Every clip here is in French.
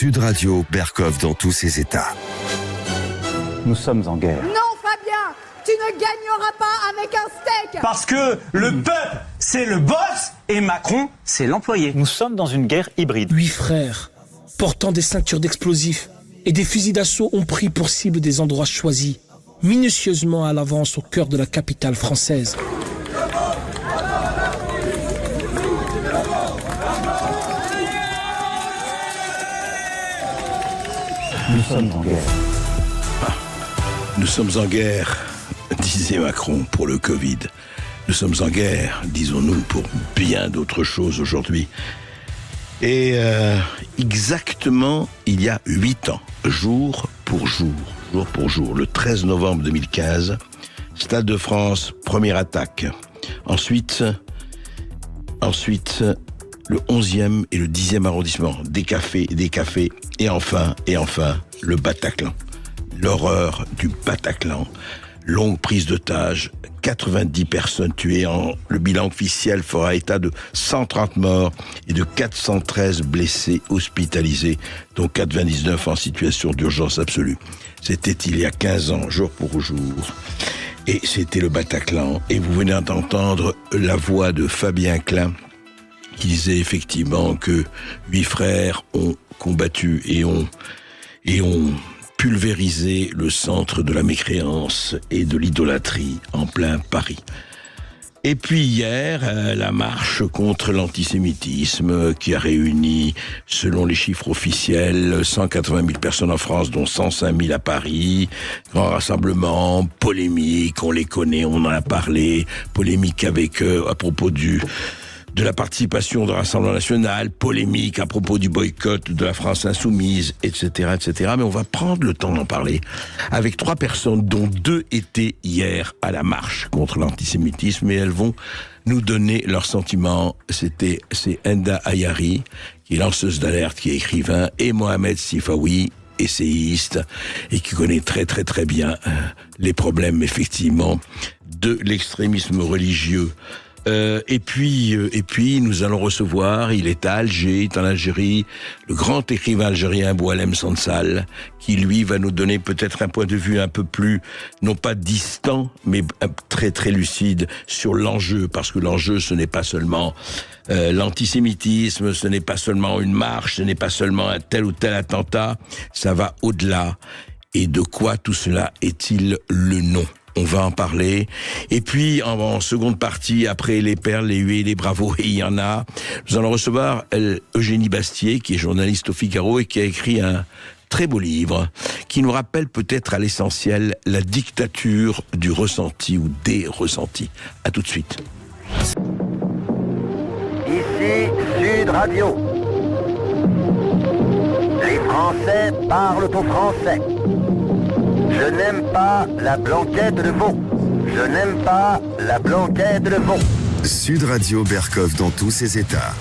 Sud Radio, Berkov dans tous ses états. Nous sommes en guerre. Non, Fabien, tu ne gagneras pas avec un steak. Parce que le peuple, c'est le boss et Macron, c'est l'employé. Nous sommes dans une guerre hybride. 8 frères, portant des ceintures d'explosifs et des fusils d'assaut ont pris pour cible des endroits choisis, minutieusement à l'avance au cœur de la capitale française. Nous sommes en guerre. Nous sommes en guerre, disait Macron, pour le Covid. Nous sommes en guerre, disons-nous, pour bien d'autres choses aujourd'hui. Et exactement il y a 8 ans, jour pour jour, le 13 novembre 2015, Stade de France, première attaque. Ensuite, le 11e et le 10e arrondissement, des cafés, et enfin, le Bataclan. L'horreur du Bataclan. Longue prise d'otages, 90 personnes tuées. Le bilan officiel fera état de 130 morts et de 413 blessés hospitalisés, dont 99 en situation d'urgence absolue. C'était il y a 15 ans, jour pour jour. Et c'était le Bataclan. Et vous venez d'entendre la voix de Fabien Klein, qui disait effectivement que 8 frères ont combattu et ont pulvérisé le centre de la mécréance et de l'idolâtrie en plein Paris. Et puis hier, la marche contre l'antisémitisme qui a réuni, selon les chiffres officiels, 180 000 personnes en France, dont 105 000 à Paris. Grand rassemblement, polémique, on les connaît, on en a parlé, polémique avec à propos de la participation de Rassemblement National, polémique à propos du boycott de la France Insoumise, etc., etc. Mais on va prendre le temps d'en parler avec 3 personnes, dont 2 étaient hier à la marche contre l'antisémitisme, et elles vont nous donner leurs sentiments. C'est Enda Ayari, qui est lanceuse d'alerte, qui est écrivain, et Mohamed Sifawi, essayiste, et qui connaît très très très bien les problèmes, effectivement, de l'extrémisme religieux. Et puis, nous allons recevoir, il est à Alger, il est en Algérie, le grand écrivain algérien Boualem Sansal, qui lui va nous donner peut-être un point de vue un peu plus, non pas distant, mais très très lucide sur l'enjeu, parce que l'enjeu, ce n'est pas seulement l'antisémitisme, ce n'est pas seulement une marche, ce n'est pas seulement un tel ou tel attentat, ça va au-delà. Et de quoi tout cela est-il le nom ? On va en parler. Et puis, en seconde partie, après les perles, les huées, les bravos, et il y en a, nous allons recevoir Eugénie Bastier, qui est journaliste au Figaro et qui a écrit un très beau livre, qui nous rappelle peut-être à l'essentiel la dictature du ressenti ou des ressentis. À tout de suite. Ici Sud Radio. Les Français parlent au français. Je n'aime pas la blanquette de veau. Je n'aime pas la blanquette de veau. Sud Radio, Berkov dans tous ses états.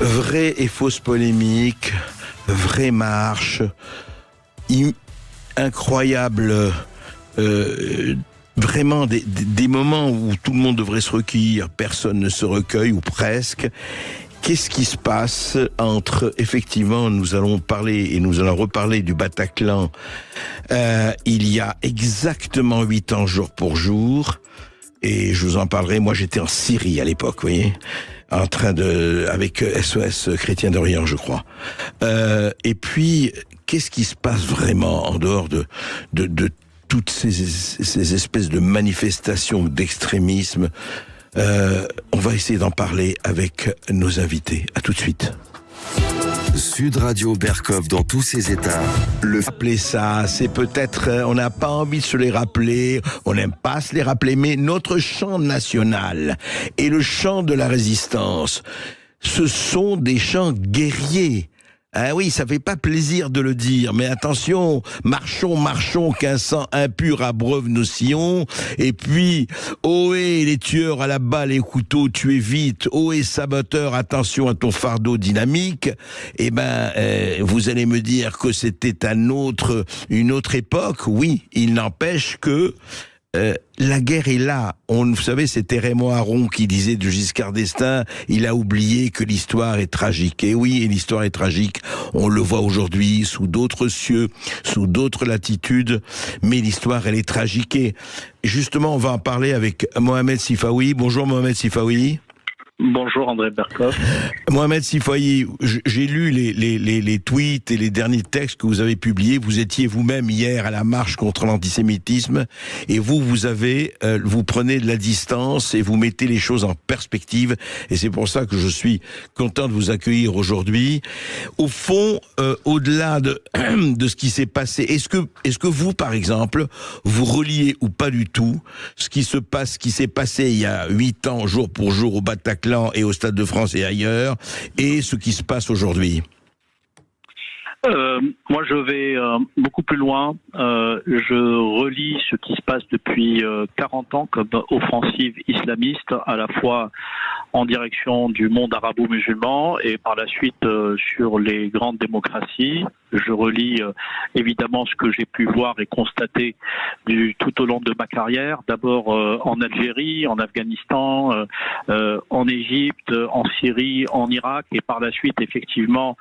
Vraie et fausse polémique, vraie marche, incroyable, vraiment des moments où tout le monde devrait se recueillir, personne ne se recueille, ou presque. Qu'est-ce qui se passe entre, effectivement, nous allons parler et nous allons reparler du Bataclan, il y a exactement 8 ans, jour pour jour, et je vous en parlerai. Moi, j'étais en Syrie à l'époque, vous voyez, en train avec SOS Chrétien d'Orient, je crois. Et puis, qu'est-ce qui se passe vraiment en dehors de toutes ces espèces de manifestations d'extrémisme? On va essayer d'en parler avec nos invités. À tout de suite. Sud Radio, Berkov dans tous ses états. Rappeler ça, c'est peut-être, on n'a pas envie de se les rappeler, on n'aime pas se les rappeler, mais notre chant national et le chant de la résistance, ce sont des chants guerriers. Ah oui, ça fait pas plaisir de le dire, mais attention, marchons, qu'un sang impur abreuve nos sillons, et puis, ohé, les tueurs à la balle et couteaux, tuez vite, ohé, saboteur, attention à ton fardeau dynamique. Eh ben, vous allez me dire que c'était une autre époque. Oui, il n'empêche que la guerre est là. Vous savez, c'était Raymond Aron qui disait de Giscard d'Estaing, il a oublié que l'histoire est tragique. Et oui, et l'histoire est tragique. On le voit aujourd'hui sous d'autres cieux, sous d'autres latitudes, mais l'histoire, elle est tragique. Et justement, on va en parler avec Mohamed Sifawi. Bonjour Mohamed Sifawi. Bonjour André Berkoff. Mohamed Sifawi, j'ai lu les tweets et les derniers textes que vous avez publiés. Vous étiez vous-même hier à la marche contre l'antisémitisme et vous prenez de la distance et vous mettez les choses en perspective. Et c'est pour ça que je suis content de vous accueillir aujourd'hui. Au fond, au-delà de ce qui s'est passé, est-ce que vous, par exemple, vous reliez ou pas du tout ce qui s'est passé il y a 8 ans, jour pour jour, au Bataclan et au Stade de France et ailleurs, et ce qui se passe aujourd'hui? Moi, je vais beaucoup plus loin. Je relis ce qui se passe depuis 40 ans comme offensive islamiste, à la fois en direction du monde arabo-musulman et par la suite sur les grandes démocraties. Je relis évidemment ce que j'ai pu voir et constater tout au long de ma carrière, d'abord en Algérie, en Afghanistan, en Égypte, en Syrie, en Irak, et par la suite effectivement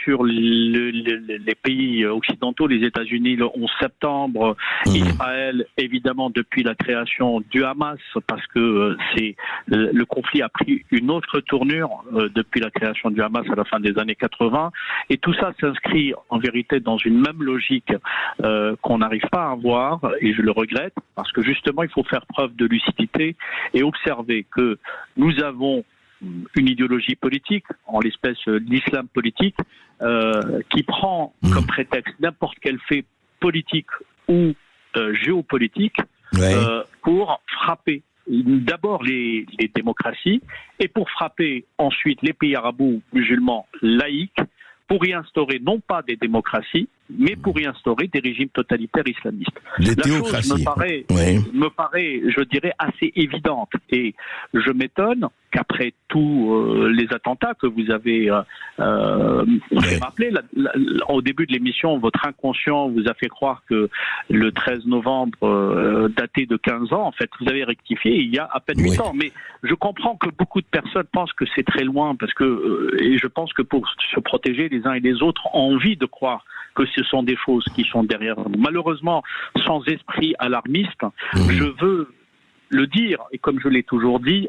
sur les pays occidentaux, les États-Unis le 11 septembre, Israël évidemment depuis la création du Hamas, parce que le conflit a pris une autre tournure depuis la création du Hamas à la fin des années 80, et tout ça s'inscrit en vérité dans une même logique qu'on n'arrive pas à avoir, et je le regrette, parce que justement il faut faire preuve de lucidité et observer que nous avons une idéologie politique, en l'espèce l'islam politique, qui prend comme prétexte n'importe quel fait politique ou géopolitique pour frapper d'abord les démocraties et pour frapper ensuite les pays arabo-musulmans laïcs, pour y instaurer non pas des démocraties, mais pour y instaurer des régimes totalitaires islamistes. La chose me paraît, je dirais, assez évidente. Et je m'étonne qu'après tous les attentats que vous avez rappelés, au début de l'émission, votre inconscient vous a fait croire que le 13 novembre datait de 15 ans. En fait, vous avez rectifié il y a à peine 8 ans. Mais je comprends que beaucoup de personnes pensent que c'est très loin, parce que, et je pense que pour se protéger les uns et les autres, ont envie de croire que ce sont des choses qui sont derrière nous. Malheureusement, sans esprit alarmiste, je veux le dire, et comme je l'ai toujours dit,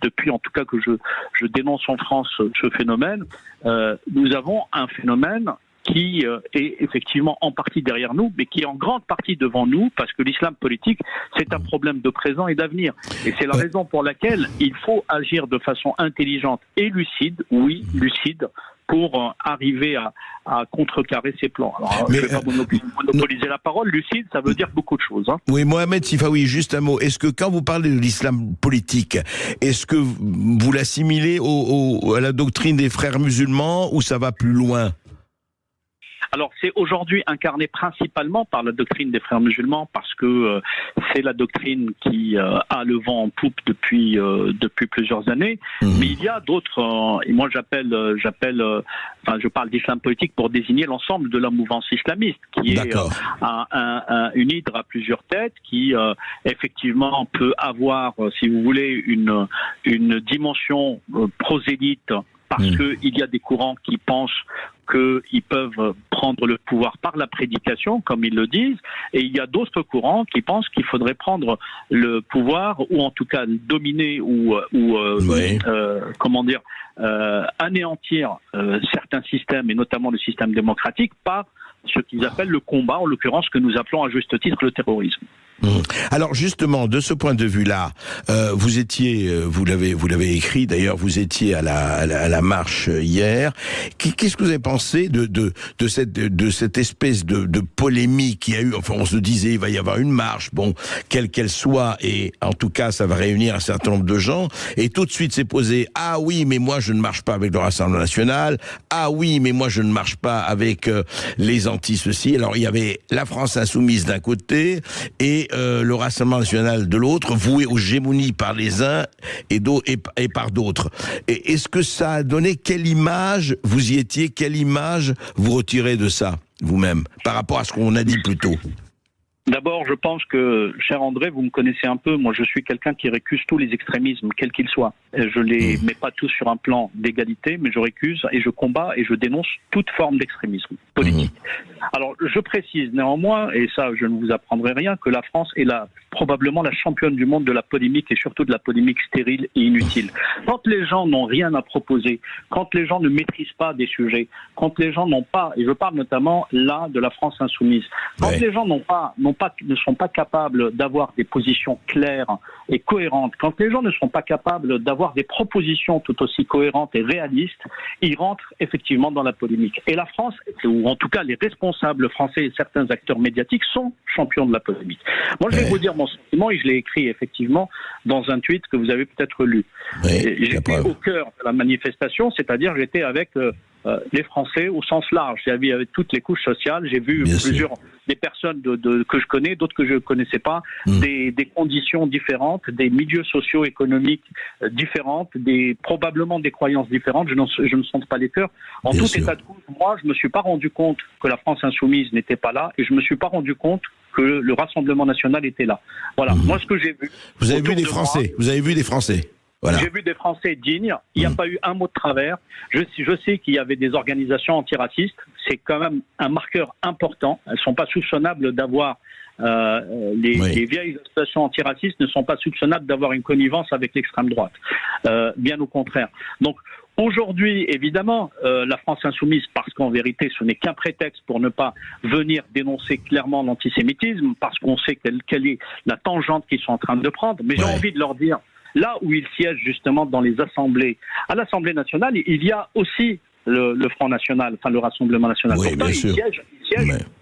depuis en tout cas que je dénonce en France ce phénomène, nous avons un phénomène qui est effectivement en partie derrière nous, mais qui est en grande partie devant nous, parce que l'islam politique, c'est un problème de présent et d'avenir. Et c'est la raison pour laquelle il faut agir de façon intelligente et lucide, lucide, pour arriver à contrecarrer ces plans. Alors, je ne vais pas monopoliser la parole. Lucide, ça veut dire beaucoup de choses. Hein. Oui, Mohamed Sifawi, juste un mot. Est-ce que quand vous parlez de l'islam politique, est-ce que vous l'assimilez à la doctrine des frères musulmans ou ça va plus loin ? Alors, c'est aujourd'hui incarné principalement par la doctrine des frères musulmans, parce que c'est la doctrine qui a le vent en poupe depuis plusieurs années. Mais il y a d'autres, et moi je parle d'islam politique pour désigner l'ensemble de la mouvance islamiste, qui est une hydre à plusieurs têtes, qui effectivement peut avoir, si vous voulez, une dimension prosélyte, parce qu'il y a des courants qui pensent qu'ils peuvent prendre le pouvoir par la prédication, comme ils le disent, et il y a d'autres courants qui pensent qu'il faudrait prendre le pouvoir, ou en tout cas dominer, anéantir certains systèmes, et notamment le système démocratique, par ce qu'ils appellent le combat, en l'occurrence que nous appelons à juste titre le terrorisme. Alors justement, de ce point de vue-là, vous étiez, vous l'avez écrit d'ailleurs, vous étiez à la marche hier. Qu'est-ce que vous avez pensé de cette espèce de polémique qu'il y a eu? Enfin, on se disait il va y avoir une marche, bon, quelle qu'elle soit, et en tout cas, ça va réunir un certain nombre de gens. Et tout de suite, s'est posé ah oui, mais moi je ne marche pas avec le Rassemblement national. Ah oui, mais moi je ne marche pas avec les anti-ceci. Alors il y avait la France insoumise d'un côté et le Rassemblement national de l'autre, voué aux gémonies par les uns et par d'autres. Et est-ce que ça a donné, quelle image vous y étiez, quelle image vous retirez de ça, vous-même, par rapport à ce qu'on a dit plus tôt? D'abord, je pense que, cher André, vous me connaissez un peu. Moi, je suis quelqu'un qui récuse tous les extrémismes, quels qu'ils soient. Je les mets pas tous sur un plan d'égalité, mais je récuse et je combats et je dénonce toute forme d'extrémisme politique. Alors, je précise néanmoins, et ça, je ne vous apprendrai rien, que la France est probablement la championne du monde de la polémique et surtout de la polémique stérile et inutile. Quand les gens n'ont rien à proposer, quand les gens ne maîtrisent pas des sujets, quand les gens n'ont pas, et je parle notamment là de la France insoumise, quand les gens ne sont pas capables d'avoir des positions claires et cohérentes, quand les gens ne sont pas capables d'avoir des propositions tout aussi cohérentes et réalistes, ils rentrent effectivement dans la polémique. Et la France, ou en tout cas les responsables français et certains acteurs médiatiques sont champions de la polémique. Moi, je vais vous dire mon sentiment, et je l'ai écrit effectivement dans un tweet que vous avez peut-être lu. J'étais au cœur de la manifestation, c'est-à-dire j'étais avec les Français au sens large. J'ai vu avec toutes les couches sociales. J'ai vu des personnes que je connais, d'autres que je ne connaissais pas, des conditions différentes, des milieux socio-économiques différentes, probablement des croyances différentes. Je ne sonde pas les cœurs. En tout état de cause, moi, je ne me suis pas rendu compte que la France insoumise n'était pas là et je ne me suis pas rendu compte que le Rassemblement national était là. Voilà. Moi, ce que j'ai vu. Vous avez vu des Français. Vous avez vu des Français. Voilà. J'ai vu des Français dignes, il n'y a pas eu un mot de travers. Je sais qu'il y avait des organisations antiracistes, c'est quand même un marqueur important. Elles ne sont pas soupçonnables d'avoir, les vieilles associations antiracistes ne sont pas soupçonnables d'avoir une connivence avec l'extrême droite. Bien au contraire. Donc, aujourd'hui, évidemment, la France insoumise, parce qu'en vérité, ce n'est qu'un prétexte pour ne pas venir dénoncer clairement l'antisémitisme, parce qu'on sait quelle est la tangente qu'ils sont en train de prendre. Mais j'ai envie de leur dire, là où ils siègent justement dans les assemblées, à l'Assemblée nationale, il y a aussi le Front National, enfin le Rassemblement National. Oui, pourtant, ils siègent,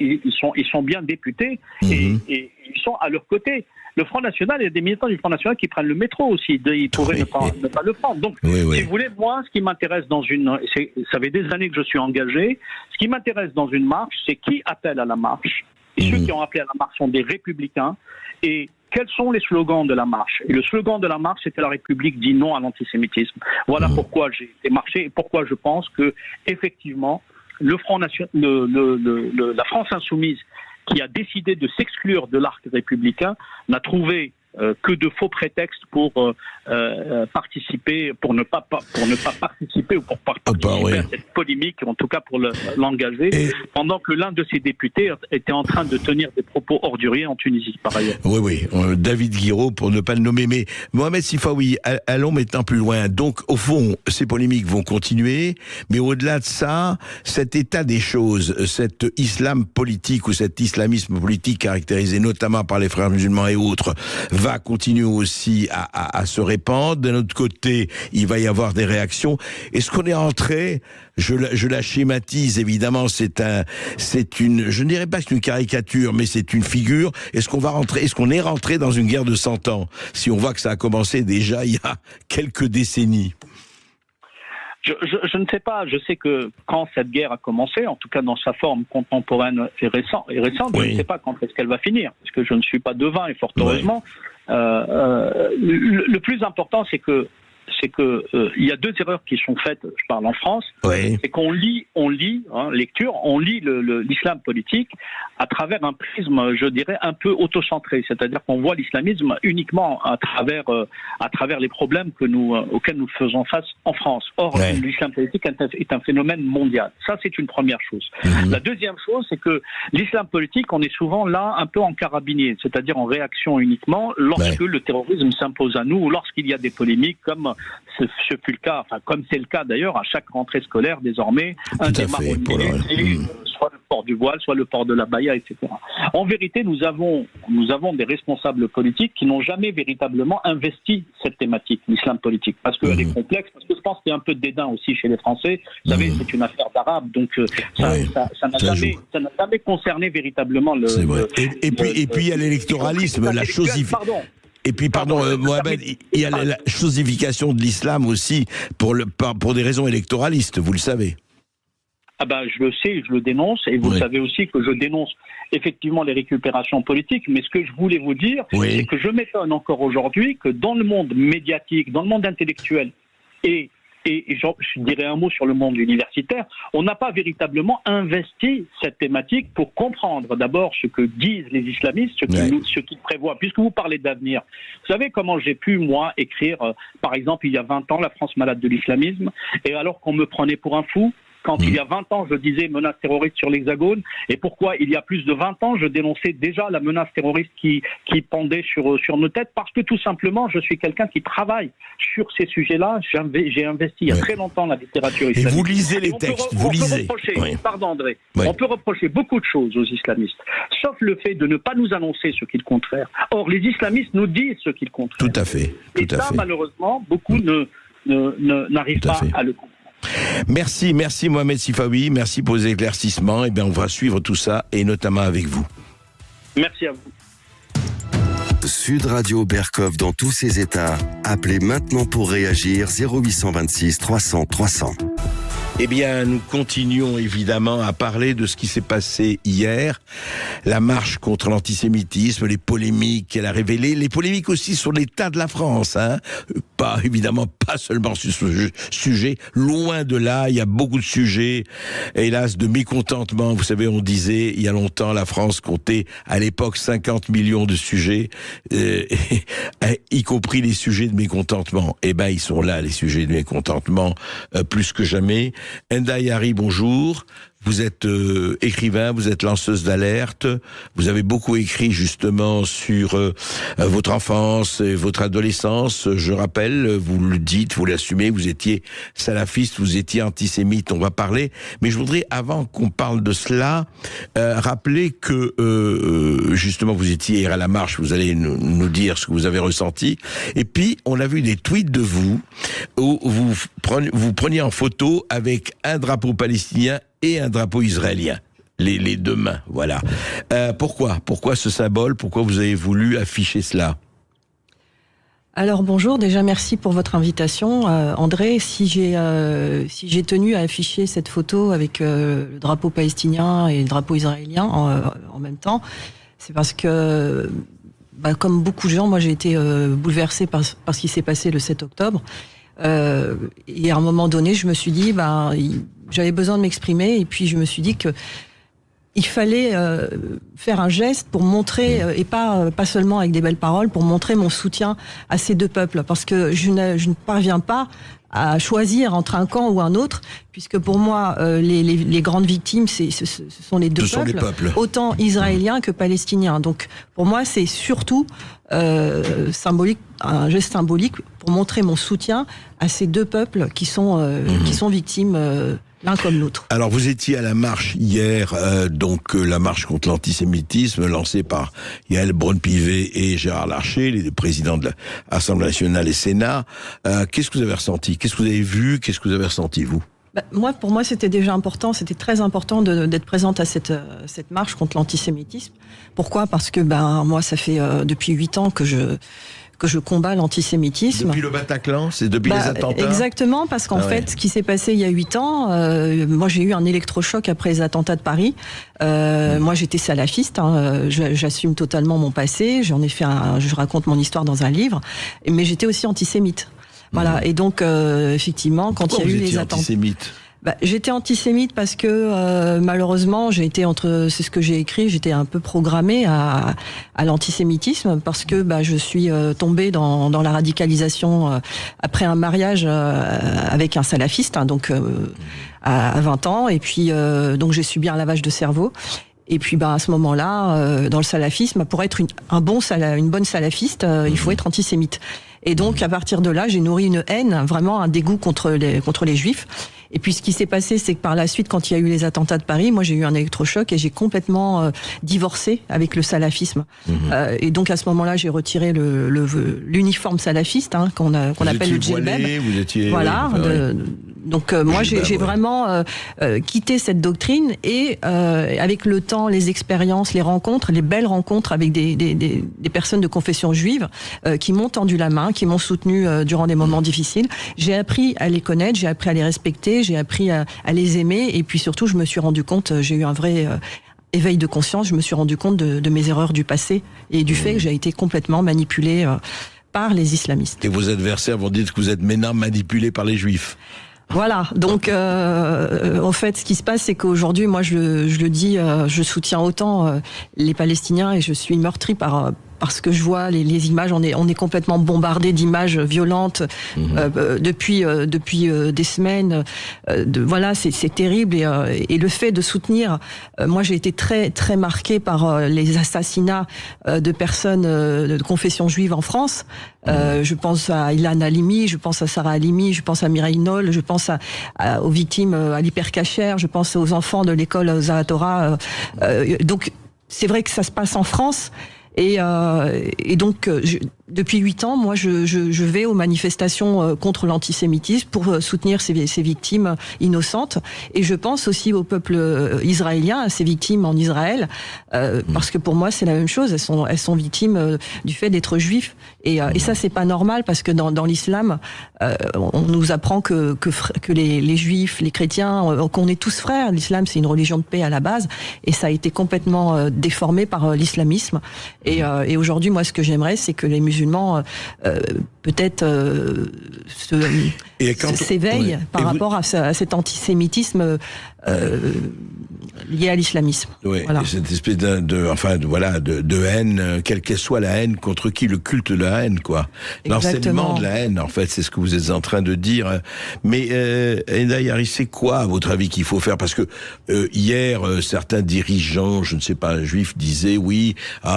ils sont bien députés et ils sont à leur côté. Le Front National, il y a des militants du Front National qui prennent le métro aussi. Ils pourraient ne pas le prendre. Donc, si vous voulez, moi, ce qui m'intéresse ça fait des années que je suis engagé, ce qui m'intéresse dans une marche, c'est qui appelle à la marche. Et ceux qui ont appelé à la marche sont des républicains. Et quels sont les slogans de la marche? Et le slogan de la marche, c'était la République dit non à l'antisémitisme. Voilà pourquoi j'ai été marché et pourquoi je pense que, effectivement, la France insoumise, qui a décidé de s'exclure de l'arc républicain, n'a trouvé que de faux prétextes pour participer, pour ne pas participer ou pour participer à cette polémique, en tout cas pour l'engager, pendant que l'un de ses députés était en train de tenir des propos orduriers en Tunisie, par ailleurs. Oui, David Guiraud, pour ne pas le nommer, mais Mohamed Sifawi, allons maintenant plus loin. Donc, au fond, ces polémiques vont continuer, mais au-delà de ça, cet état des choses, cet islam politique ou cet islamisme politique caractérisé notamment par les frères musulmans et autres, va continuer aussi à se répandre. D'un autre côté, il va y avoir des réactions. Est-ce qu'on est entré, je la schématise évidemment, c'est une, je ne dirais pas que c'est une caricature, mais c'est une figure. Est-ce qu'on est rentré dans une guerre de 100 ans, si on voit que ça a commencé déjà il y a quelques décennies? Je ne sais pas. Je sais que quand cette guerre a commencé, en tout cas dans sa forme contemporaine et récente, je ne sais pas quand est-ce qu'elle va finir, parce que je ne suis pas devin et fort heureusement. Le plus important, c'est que il y a deux erreurs qui sont faites, je parle en France, c'est qu'on lit, l'islam politique à travers un prisme, je dirais, un peu autocentré, c'est-à-dire qu'on voit l'islamisme uniquement à travers les problèmes auxquels nous faisons face en France. Or, l'islam politique est un phénomène mondial. Ça, c'est une première chose. La deuxième chose, c'est que l'islam politique, on est souvent là un peu en carabinier, c'est-à-dire en réaction uniquement lorsque le terrorisme s'impose à nous ou lorsqu'il y a des polémiques comme ce fut le cas, enfin comme c'est le cas d'ailleurs à chaque rentrée scolaire désormais, un des marronniers, soit le port du voile, soit le port de la baya, etc. En vérité, nous avons des responsables politiques qui n'ont jamais véritablement investi cette thématique, l'islam politique, parce qu'elle est complexe, parce que je pense qu'il y a un peu de dédain aussi chez les Français. Vous savez, c'est une affaire d'arabe, donc ça n'a jamais concerné véritablement le... C'est vrai. Et puis il y a l'électoralisme, la chosification. Et puis, Mohamed, il y a la chosification de l'islam aussi pour des raisons électoralistes, vous le savez. Ah ben, je le sais, je le dénonce, et vous savez aussi que je dénonce effectivement les récupérations politiques, mais ce que je voulais vous dire, c'est que je m'étonne encore aujourd'hui que dans le monde médiatique, dans le monde intellectuel et et je dirais un mot sur le monde universitaire, on n'a pas véritablement investi cette thématique pour comprendre d'abord ce que disent les islamistes, ce qu'ils prévoient. Puisque vous parlez d'avenir, vous savez comment j'ai pu, moi, écrire, par exemple, il y a 20 ans, La France malade de l'islamisme, et alors qu'on me prenait pour un fou, quand il y a 20 ans, je disais menace terroriste sur l'Hexagone, et pourquoi il y a plus de 20 ans, je dénonçais déjà la menace terroriste qui pendait sur nos têtes, parce que tout simplement, je suis quelqu'un qui travaille sur ces sujets-là. J'ai investi il y a très longtemps la littérature islamique. Et vous lisez les textes, vous lisez. Pardon André, on peut reprocher beaucoup de choses aux islamistes, sauf le fait de ne pas nous annoncer ce qui est le contraire. Or, les islamistes nous disent ce qui est le contraire. Tout à fait. Malheureusement, beaucoup n'arrivent pas à le comprendre. Merci Mohamed Sifawi, merci pour les éclaircissements. Et bien, on va suivre tout ça, et notamment avec vous. Merci à vous. Sud Radio Berkov dans tous ses états. Appelez maintenant pour réagir 0826 300 300. Eh bien, nous continuons évidemment à parler de ce qui s'est passé hier. La marche contre l'antisémitisme, les polémiques qu'elle a révélées, les polémiques aussi sur l'état de la France. Évidemment, pas seulement sur ce sujet. Loin de là, il y a beaucoup de sujets, hélas, de mécontentement. Vous savez, on disait, il y a longtemps, la France comptait à l'époque 50 millions de sujets, y compris les sujets de mécontentement. Eh ben, ils sont là, les sujets de mécontentement, plus que jamais. Enda Yari, bonjour. Vous êtes écrivain, vous êtes lanceuse d'alerte. Vous avez beaucoup écrit justement sur votre enfance et votre adolescence. Je rappelle, vous le dites, vous l'assumez, vous étiez salafiste, vous étiez antisémite. On va parler. Mais je voudrais, avant qu'on parle de cela, rappeler que justement vous étiez hier à la marche. Vous allez nous dire ce que vous avez ressenti. Et puis, on a vu des tweets de vous où vous preniez en photo avec un drapeau palestinien et un drapeau israélien, les deux mains, voilà. Pourquoi ce symbole? Pourquoi vous avez voulu afficher cela? Alors bonjour, déjà merci pour votre invitation, André. Si j'ai tenu à afficher cette photo avec le drapeau palestinien et le drapeau israélien en même temps, c'est parce que, comme beaucoup de gens, moi j'ai été bouleversée par ce qui s'est passé le 7 octobre. Et à un moment donné, je me suis dit, j'avais besoin de m'exprimer, et puis je me suis dit que il fallait faire un geste pour montrer, et pas seulement avec des belles paroles, pour montrer mon soutien à ces deux peuples, parce que je ne parviens pas à choisir entre un camp ou un autre, puisque pour moi, les grandes victimes, ce sont les deux peuples, autant israéliens que palestiniens. Donc, pour moi, c'est surtout symbolique, un geste symbolique pour montrer mon soutien à ces deux peuples qui sont victimes l'un comme l'autre. Alors, vous étiez à la marche hier, la marche contre l'antisémitisme, lancée par Yael Braun-Pivet et Gérard Larcher, les deux présidents de l'Assemblée nationale et Sénat. Qu'est-ce que vous avez ressenti? Qu'est-ce que vous avez vu? Qu'est-ce que vous avez ressenti, vous? Pour moi, c'était déjà important, c'était très important d'être présente à cette marche contre l'antisémitisme. Pourquoi? Parce que moi, ça fait depuis 8 ans que je combats l'antisémitisme. Depuis le Bataclan? C'est depuis les attentats? Exactement, parce qu'en fait, ce qui s'est passé il y a 8 ans, moi j'ai eu un électrochoc après les attentats de Paris. Moi j'étais salafiste, j'assume totalement mon passé, je raconte mon histoire dans un livre, mais j'étais aussi antisémite. Voilà, et donc effectivement, quand il y a eu les attentats... J'étais antisémite parce que malheureusement c'est ce que j'ai écrit, j'étais un peu programmée à l'antisémitisme, parce que je suis tombée dans la radicalisation après un mariage avec un salafiste, à 20 ans, et puis donc j'ai subi un lavage de cerveau. Et puis à ce moment-là, dans le salafisme, pour être une bonne salafiste, il faut être antisémite. Et donc à partir de là, j'ai nourri une haine, vraiment un dégoût contre les juifs. Et puis ce qui s'est passé, c'est que par la suite, quand il y a eu les attentats de Paris, moi j'ai eu un électrochoc et j'ai complètement divorcé avec le salafisme. Et donc à ce moment-là, j'ai retiré l'uniforme salafiste, qu'on appelle le djellab. Vous étiez... Voilà. Donc moi j'ai vraiment quitté cette doctrine, et avec le temps, les expériences, les rencontres, les belles rencontres avec des personnes de confession juive qui m'ont tendu la main, qui m'ont soutenu durant des moments difficiles, j'ai appris à les connaître, j'ai appris à les respecter, j'ai appris à les aimer, et puis surtout je me suis rendu compte, j'ai eu un vrai éveil de conscience, je me suis rendu compte de mes erreurs du passé et du fait que j'ai été complètement manipulée par les islamistes. Et vos adversaires vont dire que vous êtes maintenant manipulé par les Juifs. Voilà, donc en fait, ce qui se passe, c'est qu'aujourd'hui, moi, je le dis, je soutiens autant les Palestiniens et je suis meurtrie parce que je vois les images, on est complètement bombardé d'images violentes depuis des semaines. Voilà, c'est terrible et le fait de soutenir. Moi, j'ai été très très marquée par les assassinats de personnes de confession juive en France. Je pense à Ilan Halimi, je pense à Sarah Halimi, je pense à Mireille Knoll, je pense aux victimes à l'hypercacher, je pense aux enfants de l'école Zahatora. Donc, c'est vrai que ça se passe en France. Et donc, depuis 8 ans, moi, je vais aux manifestations contre l'antisémitisme pour soutenir ces victimes innocentes. Et je pense aussi au peuple israélien, à ces victimes en Israël, parce que pour moi, c'est la même chose. Elles sont victimes du fait d'être juifs. Et ça, c'est pas normal, parce que dans l'islam, on nous apprend que les juifs, les chrétiens, qu'on est tous frères. L'islam, c'est une religion de paix à la base, et ça a été complètement déformé par l'islamisme. Et aujourd'hui, moi, ce que j'aimerais, c'est que les musulmans peut-être s'éveillent par rapport à cet antisémitisme lié à l'islamisme. Oui, voilà. Cette espèce de haine, quelle qu'elle soit la haine, contre qui le culte de la haine, quoi. L'enseignement de la haine, en fait, c'est ce que vous êtes en train de dire. Mais Enda Yari, c'est quoi, à votre avis, qu'il faut faire? Parce que hier, certains dirigeants, je ne sais pas, juifs, disaient oui,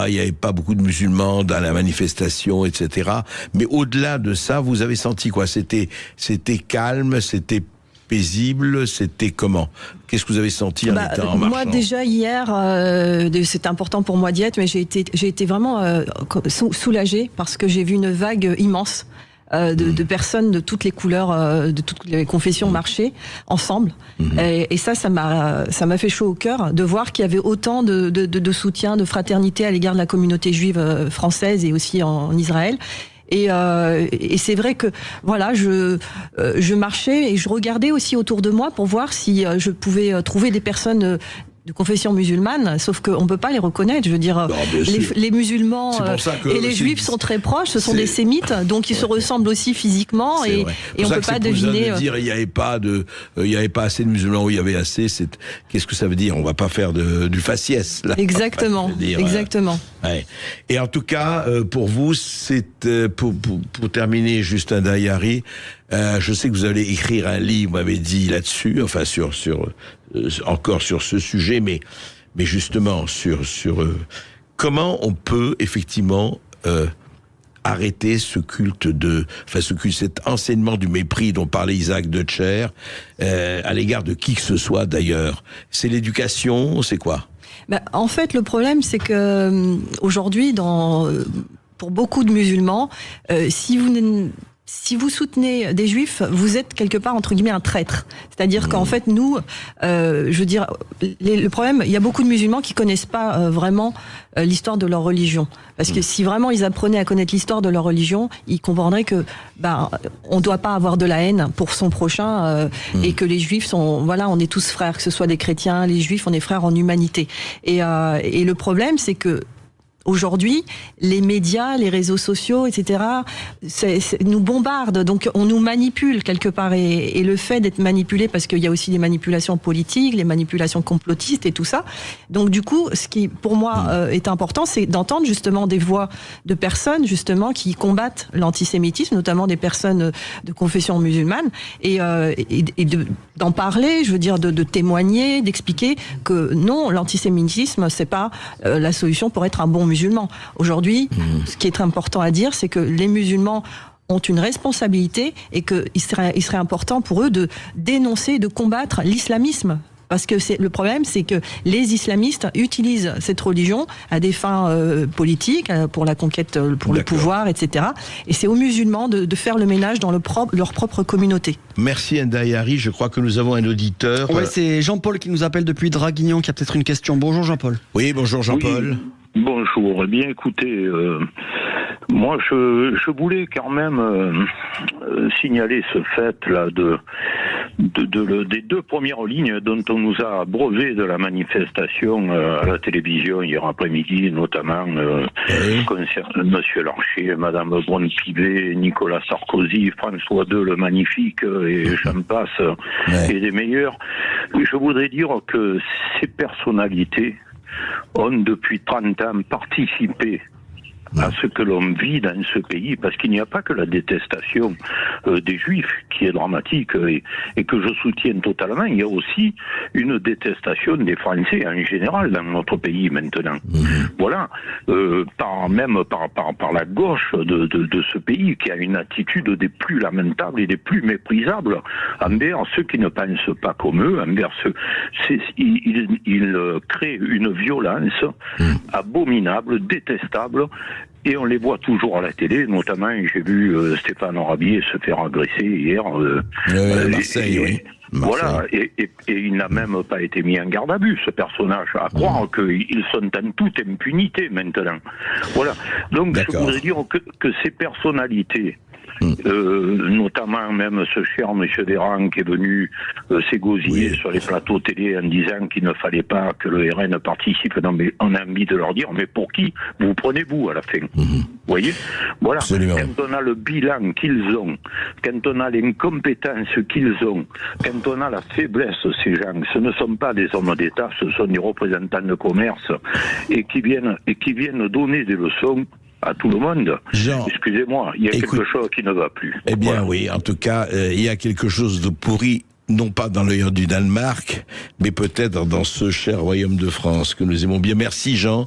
il n'y avait pas beaucoup de musulmans dans la manifestation, etc. Mais au-delà de ça, vous avez senti quoi? C'était calme, c'était paisible, c'était comment? Qu'est-ce que vous avez senti en étant en marchant? Moi, déjà hier, c'est important pour moi d'y être, mais j'ai été vraiment soulagée parce que j'ai vu une vague immense de personnes de toutes les couleurs, de toutes les confessions marcher ensemble. Et ça m'a fait chaud au cœur de voir qu'il y avait autant de soutien, de fraternité à l'égard de la communauté juive française et aussi en Israël. Et c'est vrai que voilà, je marchais et je regardais aussi autour de moi pour voir si je pouvais trouver des personnes de confession musulmane, sauf qu'on peut pas les reconnaître. Je veux dire, les musulmans et les juifs sont très proches, ce sont des sémites, donc ils se ressemblent aussi physiquement, et on peut pas deviner. De dire il y avait pas assez de musulmans, ou il y avait assez. Qu'est-ce que ça veut dire? On va pas faire du faciès là. Exactement, exactement. Ouais. Et en tout cas, pour vous, c'est pour terminer, Justin Dayari. Je sais que vous allez écrire un livre, vous m'avez dit là-dessus, enfin encore sur ce sujet, mais justement sur comment on peut effectivement arrêter ce culte cet enseignement du mépris dont parlait Isaac Deutscher à l'égard de qui que ce soit d'ailleurs. C'est l'éducation, c'est quoi? En fait, le problème, c'est que aujourd'hui, pour beaucoup de musulmans, si vous soutenez des juifs, vous êtes quelque part, entre guillemets, un traître. C'est-à-dire qu'en fait, nous, je veux dire, le problème, il y a beaucoup de musulmans qui connaissent pas vraiment l'histoire de leur religion. Parce que si vraiment ils apprenaient à connaître l'histoire de leur religion, ils comprendraient que, on doit pas avoir de la haine pour son prochain, et que les juifs on est tous frères, que ce soit des chrétiens, les juifs, on est frères en humanité. Et le problème, c'est que, aujourd'hui, les médias, les réseaux sociaux, etc., nous bombardent, donc on nous manipule quelque part. Et le fait d'être manipulé, parce qu'il y a aussi des manipulations politiques, les manipulations complotistes et tout ça. Donc du coup, ce qui pour moi est important, c'est d'entendre justement des voix de personnes justement qui combattent l'antisémitisme, notamment des personnes de confession musulmane, et d'en parler, je veux dire, de témoigner, d'expliquer que non, l'antisémitisme, c'est pas la solution pour être un bon musulman. Aujourd'hui, ce qui est très important à dire, c'est que les musulmans ont une responsabilité et qu'il serait important pour eux de dénoncer, de combattre l'islamisme. Parce que le problème, c'est que les islamistes utilisent cette religion à des fins politiques, pour la conquête, pour le pouvoir, etc. Et c'est aux musulmans de faire le ménage dans leur propre communauté. Merci Enda Yari, je crois que nous avons un auditeur. Ouais, c'est Jean-Paul qui nous appelle depuis Draguignan, qui a peut-être une question. Bonjour Jean-Paul. Oui, bonjour Jean-Paul. Oui, bonjour. Eh bien, écoutez, Moi, je voulais quand même signaler ce fait-là des deux premières lignes dont on nous a abreuvé de la manifestation à la télévision hier après-midi, notamment concernant Monsieur Larcher, Madame Braun-Pivet, Nicolas Sarkozy, François II le Magnifique, et j'en passe, et des meilleurs. Je voudrais dire que ces personnalités ont depuis 30 ans participé à ce que l'on vit dans ce pays, parce qu'il n'y a pas que la détestation des Juifs qui est dramatique et que je soutiens totalement, il y a aussi une détestation des Français en général dans notre pays maintenant. Voilà, par la gauche de ce pays qui a une attitude des plus lamentables et des plus méprisables envers ceux qui ne pensent pas comme eux, envers ceux... Ils créent une violence abominable, détestable, et on les voit toujours à la télé, notamment j'ai vu Stéphane Rabier se faire agresser hier. À Marseille, oui. Voilà, et il n'a même pas été mis en garde à vue, ce personnage, à croire qu'ils sont en toute impunité maintenant. Voilà, donc je voudrais dire que ces personnalités, notamment même ce cher monsieur Véran qui est venu s'égosiller sur les plateaux télé en disant qu'il ne fallait pas que le RN participe. Non, mais on a envie de leur dire, mais pour qui vous prenez-vous à la fin? Vous voyez? Voilà. Absolument. Quand on a le bilan qu'ils ont, quand on a l'incompétence qu'ils ont, quand on a la faiblesse de ces gens, ce ne sont pas des hommes d'État, ce sont des représentants de commerce et qui viennent donner des leçons à tout le monde. Jean, excusez-moi, il y a quelque chose qui ne va plus. Eh bien oui, en tout cas, il y a quelque chose de pourri, non pas dans l'œil du Danemark, mais peut-être dans ce cher royaume de France que nous aimons bien. Merci Jean,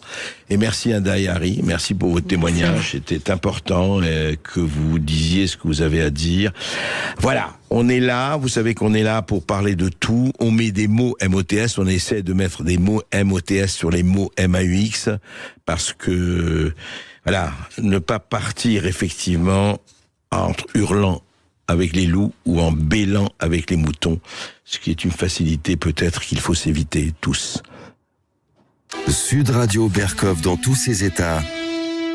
et merci Hinda et Harry, merci pour votre témoignage, c'était important que vous disiez ce que vous avez à dire. Voilà, on est là, vous savez qu'on est là pour parler de tout, on met des mots MOTS, on essaie de mettre des mots MOTS sur les mots MAUX, parce que... Voilà, ne pas partir effectivement en hurlant avec les loups ou en bêlant avec les moutons, ce qui est une facilité peut-être qu'il faut s'éviter tous. Sud Radio Berkov dans tous ses états,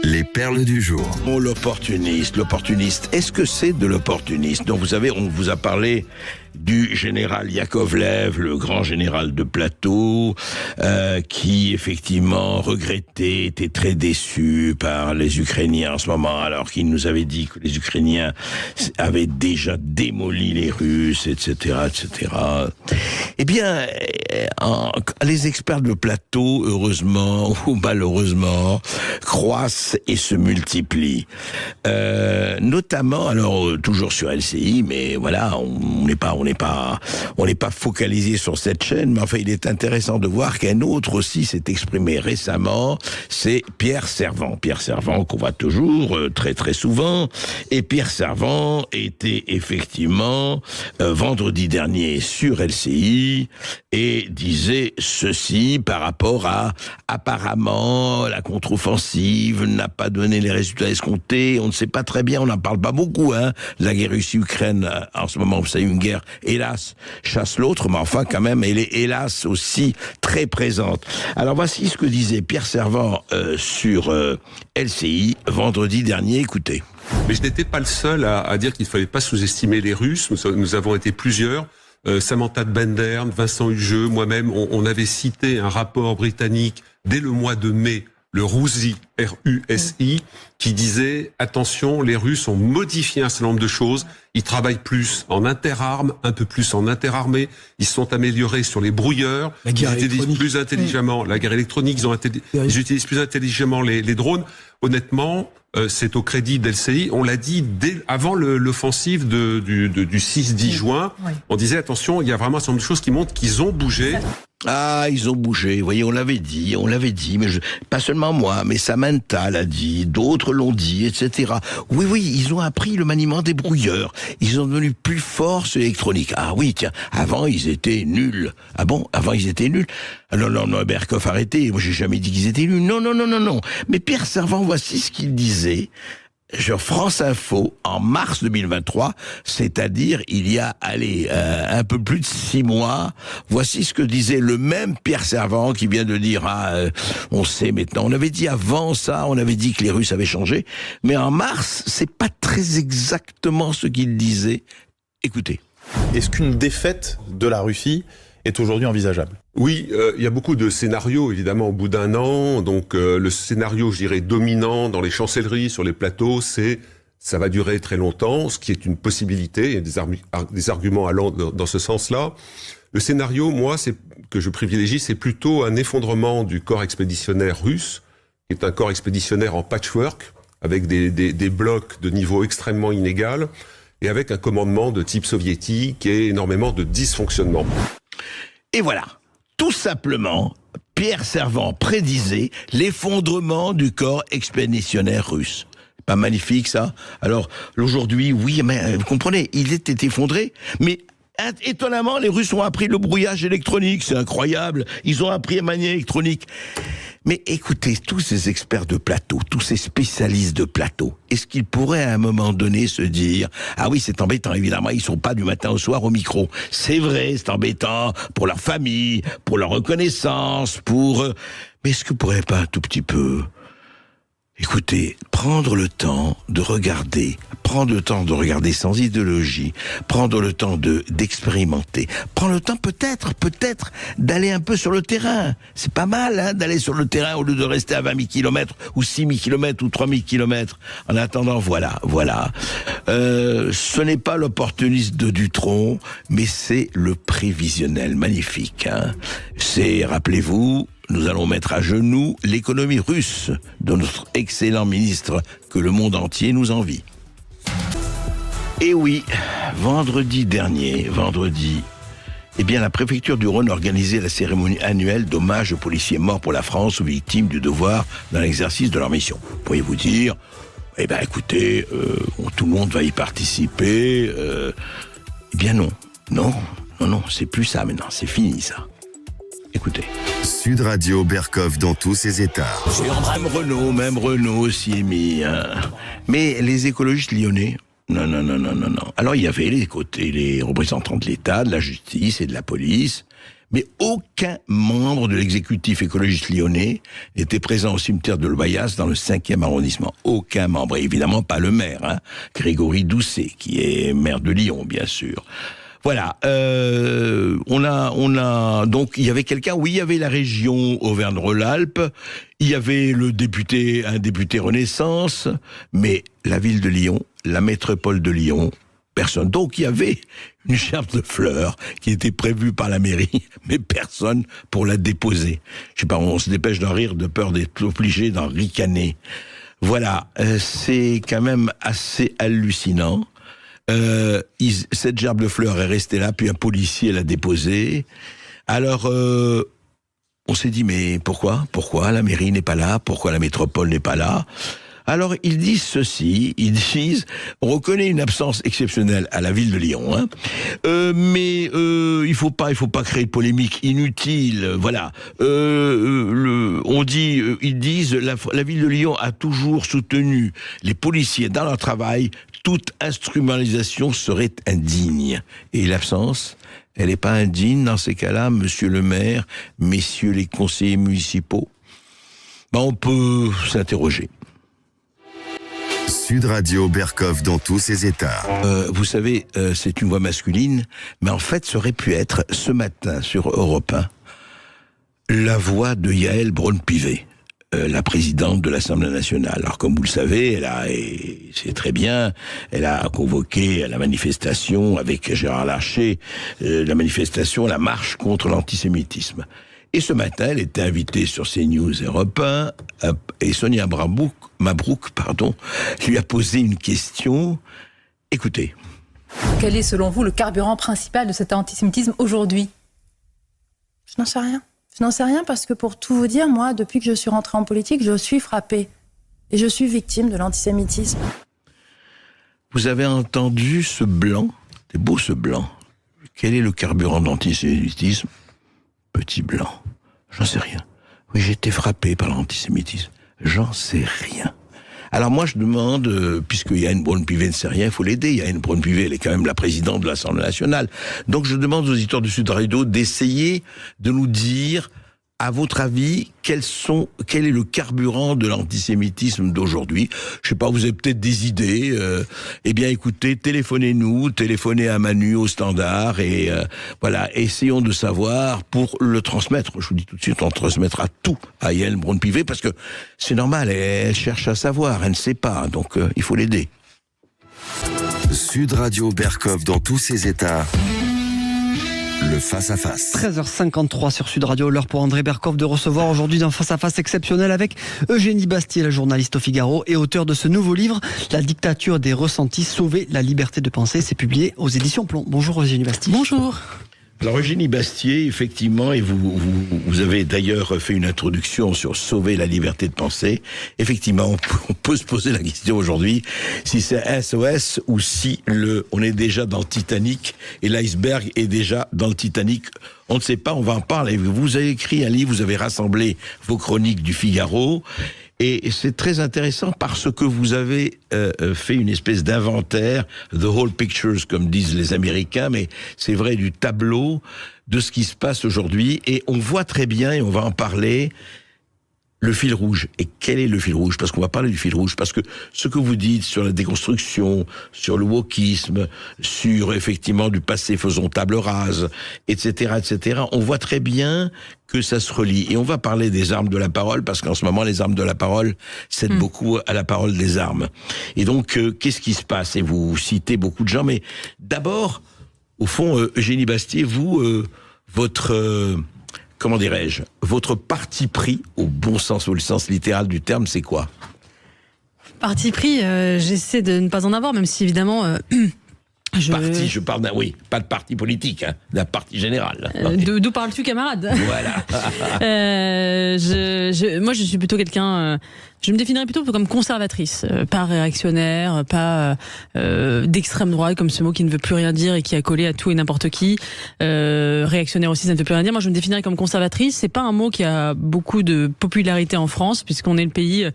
les perles du jour. Oh, l'opportuniste. Est-ce que c'est de l'opportunisme? Donc vous savez, on vous a parlé du général Yakovlev, le grand général de plateau, qui effectivement regrettait, était très déçu par les Ukrainiens en ce moment, alors qu'il nous avait dit que les Ukrainiens avaient déjà démoli les Russes, etc., etc. Eh bien, les experts de plateau, heureusement ou malheureusement, croissent et se multiplient. Notamment, alors toujours sur LCI, mais voilà, on n'est pas focalisé sur cette chaîne, mais enfin il est intéressant de voir qu'un autre aussi s'est exprimé récemment, c'est Pierre Servan. Pierre Servan qu'on voit toujours très très souvent, et Pierre Servan était effectivement vendredi dernier sur LCI et disait ceci par rapport à apparemment la contre-offensive n'a pas donné les résultats escomptés, on ne sait pas très bien, on n'en parle pas beaucoup, la guerre Russie-Ukraine en ce moment, c'est une guerre, hélas, chasse l'autre, mais enfin quand même, elle est hélas aussi très présente. Alors voici ce que disait Pierre Servan sur LCI vendredi dernier, écoutez. Mais je n'étais pas le seul à dire qu'il ne fallait pas sous-estimer les Russes, nous avons été plusieurs, Samantha de Bendern, Vincent Hugeux, moi-même, on avait cité un rapport britannique dès le mois de mai, le RUSI, R-U-S-I, qui disait, attention, les Russes ont modifié un certain nombre de choses, ils travaillent plus en interarmes, un peu plus en interarmée, ils se sont améliorés sur les brouilleurs, ils utilisent plus intelligemment la guerre électronique, ils utilisent plus intelligemment les drones. Honnêtement, c'est au crédit d'LCI, on l'a dit avant l'offensive du 6-10 juin, on disait, attention, il y a vraiment un certain nombre de choses qui montrent qu'ils ont bougé. Ah, ils ont bougé, vous voyez, on l'avait dit, mais pas seulement moi, mais Samantha l'a dit, d'autres l'ont dit, etc. Oui, ils ont appris le maniement des brouilleurs, ils sont devenus plus forts sur l'électronique. Ah oui, tiens, avant ils étaient nuls. Ah bon, avant ils étaient nuls? Ah non, Berkov, arrêtez, moi j'ai jamais dit qu'ils étaient nuls, non. Mais Pierre Servan, voici ce qu'il disait sur France Info en mars 2023, c'est-à-dire il y a, un peu plus de 6 mois. Voici ce que disait le même Pierre Servan qui vient de dire, on sait maintenant. On avait dit avant ça, on avait dit que les Russes avaient changé, mais en mars, c'est pas très exactement ce qu'il disait. Écoutez. Est-ce qu'une défaite de la Russie est aujourd'hui envisageable? Oui, il y a beaucoup de scénarios, évidemment, au bout d'un an. Donc, le scénario, je dirais, dominant dans les chancelleries, sur les plateaux, c'est ça va durer très longtemps, ce qui est une possibilité. Il y a des arguments allant dans ce sens-là. Le scénario, moi, que je privilégie, c'est plutôt un effondrement du corps expéditionnaire russe, qui est un corps expéditionnaire en patchwork, avec des blocs de niveau extrêmement inégal, et avec un commandement de type soviétique et énormément de dysfonctionnement. Et voilà, tout simplement, Pierre Servan prédisait l'effondrement du corps expéditionnaire russe. Pas magnifique, ça? Alors, aujourd'hui, oui, mais vous comprenez, il était effondré, mais étonnamment, les Russes ont appris le brouillage électronique, c'est incroyable, ils ont appris à manier l'électronique. Mais écoutez, tous ces experts de plateau, tous ces spécialistes de plateau, est-ce qu'ils pourraient à un moment donné se dire « Ah oui, c'est embêtant, évidemment, ils sont pas du matin au soir au micro. C'est vrai, c'est embêtant pour leur famille, pour leur reconnaissance, Mais est-ce que vous pourriez pas un tout petit peu... Écoutez, prendre le temps de regarder sans idéologie, prendre le temps d'expérimenter, prendre le temps peut-être d'aller un peu sur le terrain. C'est pas mal d'aller sur le terrain au lieu de rester à 20 000 km ou 6 000 km ou 3 000 km. En attendant, voilà. Ce n'est pas l'opportuniste de Dutronc, mais c'est le prévisionnel. Magnifique. C'est, rappelez-vous, nous allons mettre à genoux l'économie russe de notre excellent ministre que le monde entier nous envie. Et oui, vendredi dernier, la préfecture du Rhône organisait la cérémonie annuelle d'hommage aux policiers morts pour la France ou victimes du devoir dans l'exercice de leur mission. Pourriez-vous dire, écoutez, tout le monde va y participer. Non, c'est plus ça maintenant, c'est fini ça. Écoutez. Sud Radio Berkoff dans tous ses états. Même Renault s'y est mis. Mais les écologistes lyonnais, non. Alors il y avait les représentants de l'État, de la justice et de la police, mais aucun membre de l'exécutif écologiste lyonnais n'était présent au cimetière de Loyasse dans le 5e arrondissement. Aucun membre, et évidemment pas le maire, Grégory Doucet, qui est maire de Lyon, bien sûr. Voilà, donc il y avait quelqu'un, oui, il y avait la région Auvergne-Rhône-Alpes, il y avait un député Renaissance, mais la ville de Lyon, la métropole de Lyon, personne. Donc il y avait une gerbe de fleurs qui était prévue par la mairie, mais personne pour la déposer. Je sais pas, on se dépêche d'en rire de peur d'être obligé d'en ricaner. Voilà, c'est quand même assez hallucinant. Cette gerbe de fleurs est restée là, puis un policier l'a déposée. Alors, on s'est dit, mais pourquoi la mairie n'est pas là? Pourquoi la métropole n'est pas là? Alors, ils disent ceci, on reconnaît une absence exceptionnelle à la ville de Lyon, mais il faut pas créer de polémique inutile, voilà. Ils disent, la ville de Lyon a toujours soutenu les policiers dans leur travail. Toute instrumentalisation serait indigne. Et l'absence, elle n'est pas indigne dans ces cas-là, monsieur le maire, messieurs les conseillers municipaux? On peut s'interroger. Sud Radio Berkoff dans tous ses états. Vous savez, c'est une voix masculine, mais en fait, ça aurait pu être, ce matin, sur Europe 1, la voix de Yaël Braun-Pivet, la présidente de l'Assemblée nationale. Alors, comme vous le savez, c'est très bien, elle a convoqué la manifestation avec Gérard Larcher, la marche contre l'antisémitisme. Et ce matin, elle était invitée sur CNews Europe 1, et Sonia Mabrouk, lui a posé une question. Écoutez. Quel est, selon vous, le carburant principal de cet antisémitisme aujourd'hui? Je n'en sais rien. Je n'en sais rien parce que, pour tout vous dire, moi, depuis que je suis rentrée en politique, je suis frappée. Et je suis victime de l'antisémitisme. Vous avez entendu ce blanc? C'est beau, ce blanc. Quel est le carburant de l'antisémitisme? Petit blanc. J'en sais rien. Oui, j'ai été frappé par l'antisémitisme. J'en sais rien. Alors moi je demande, puisque Yael Braun-Pivet ne sait rien, il faut l'aider. Yael Braun-Pivet, elle est quand même la présidente de l'Assemblée nationale. Donc je demande aux auditeurs de Sud Radio d'essayer de nous dire, à votre avis, quel est le carburant de l'antisémitisme d'aujourd'hui? Je sais pas, vous avez peut-être des idées. Eh bien, écoutez, téléphonez à Manu au standard et voilà, essayons de savoir pour le transmettre. Je vous dis tout de suite, on transmettra tout à Yael Braun-Pivet parce que c'est normal, elle cherche à savoir, elle ne sait pas, donc il faut l'aider. Sud Radio Berkov dans tous ses états. Le face-à-face. 13h53 sur Sud Radio, l'heure pour André Berkov de recevoir aujourd'hui un face-à-face exceptionnel avec Eugénie Bastier, la journaliste au Figaro et auteur de ce nouveau livre, La dictature des ressentis, sauver la liberté de penser. C'est publié aux éditions Plomb. Bonjour Eugénie Bastier. Bonjour. Alors Eugénie Bastier, effectivement, et vous avez d'ailleurs fait une introduction sur sauver la liberté de penser. Effectivement, on peut se poser la question aujourd'hui si c'est SOS ou si on est déjà dans le Titanic et l'iceberg est déjà dans le Titanic. On ne sait pas, on va en parler. Vous avez écrit un livre, vous avez rassemblé vos chroniques du Figaro. Et c'est très intéressant parce que vous avez fait une espèce d'inventaire, the whole pictures, comme disent les Américains, mais c'est vrai, du tableau de ce qui se passe aujourd'hui. Et on voit très bien, et on va en parler, le fil rouge. Et quel est le fil rouge? Parce qu'on va parler du fil rouge. Parce que ce que vous dites sur la déconstruction, sur le wokisme, sur effectivement du passé faisons table rase, etc., on voit très bien que ça se relie. Et on va parler des armes de la parole, parce qu'en ce moment, les armes de la parole cèdent beaucoup à la parole des armes. Et donc, qu'est-ce qui se passe? Et vous citez beaucoup de gens, mais d'abord, au fond, Eugénie Bastier, vous, votre parti pris, au bon sens ou le sens littéral du terme, c'est quoi? Parti pris, j'essaie de ne pas en avoir, même si évidemment... Je parle pas de parti politique, d'un parti général. D'où parles-tu, camarade? Voilà. Moi, je suis plutôt quelqu'un... je me définirais plutôt comme conservatrice, pas réactionnaire, pas d'extrême droite, comme ce mot qui ne veut plus rien dire et qui a collé à tout et n'importe qui. Réactionnaire aussi, ça ne veut plus rien dire. Moi, je me définirais comme conservatrice. C'est pas un mot qui a beaucoup de popularité en France, puisqu'on est le pays...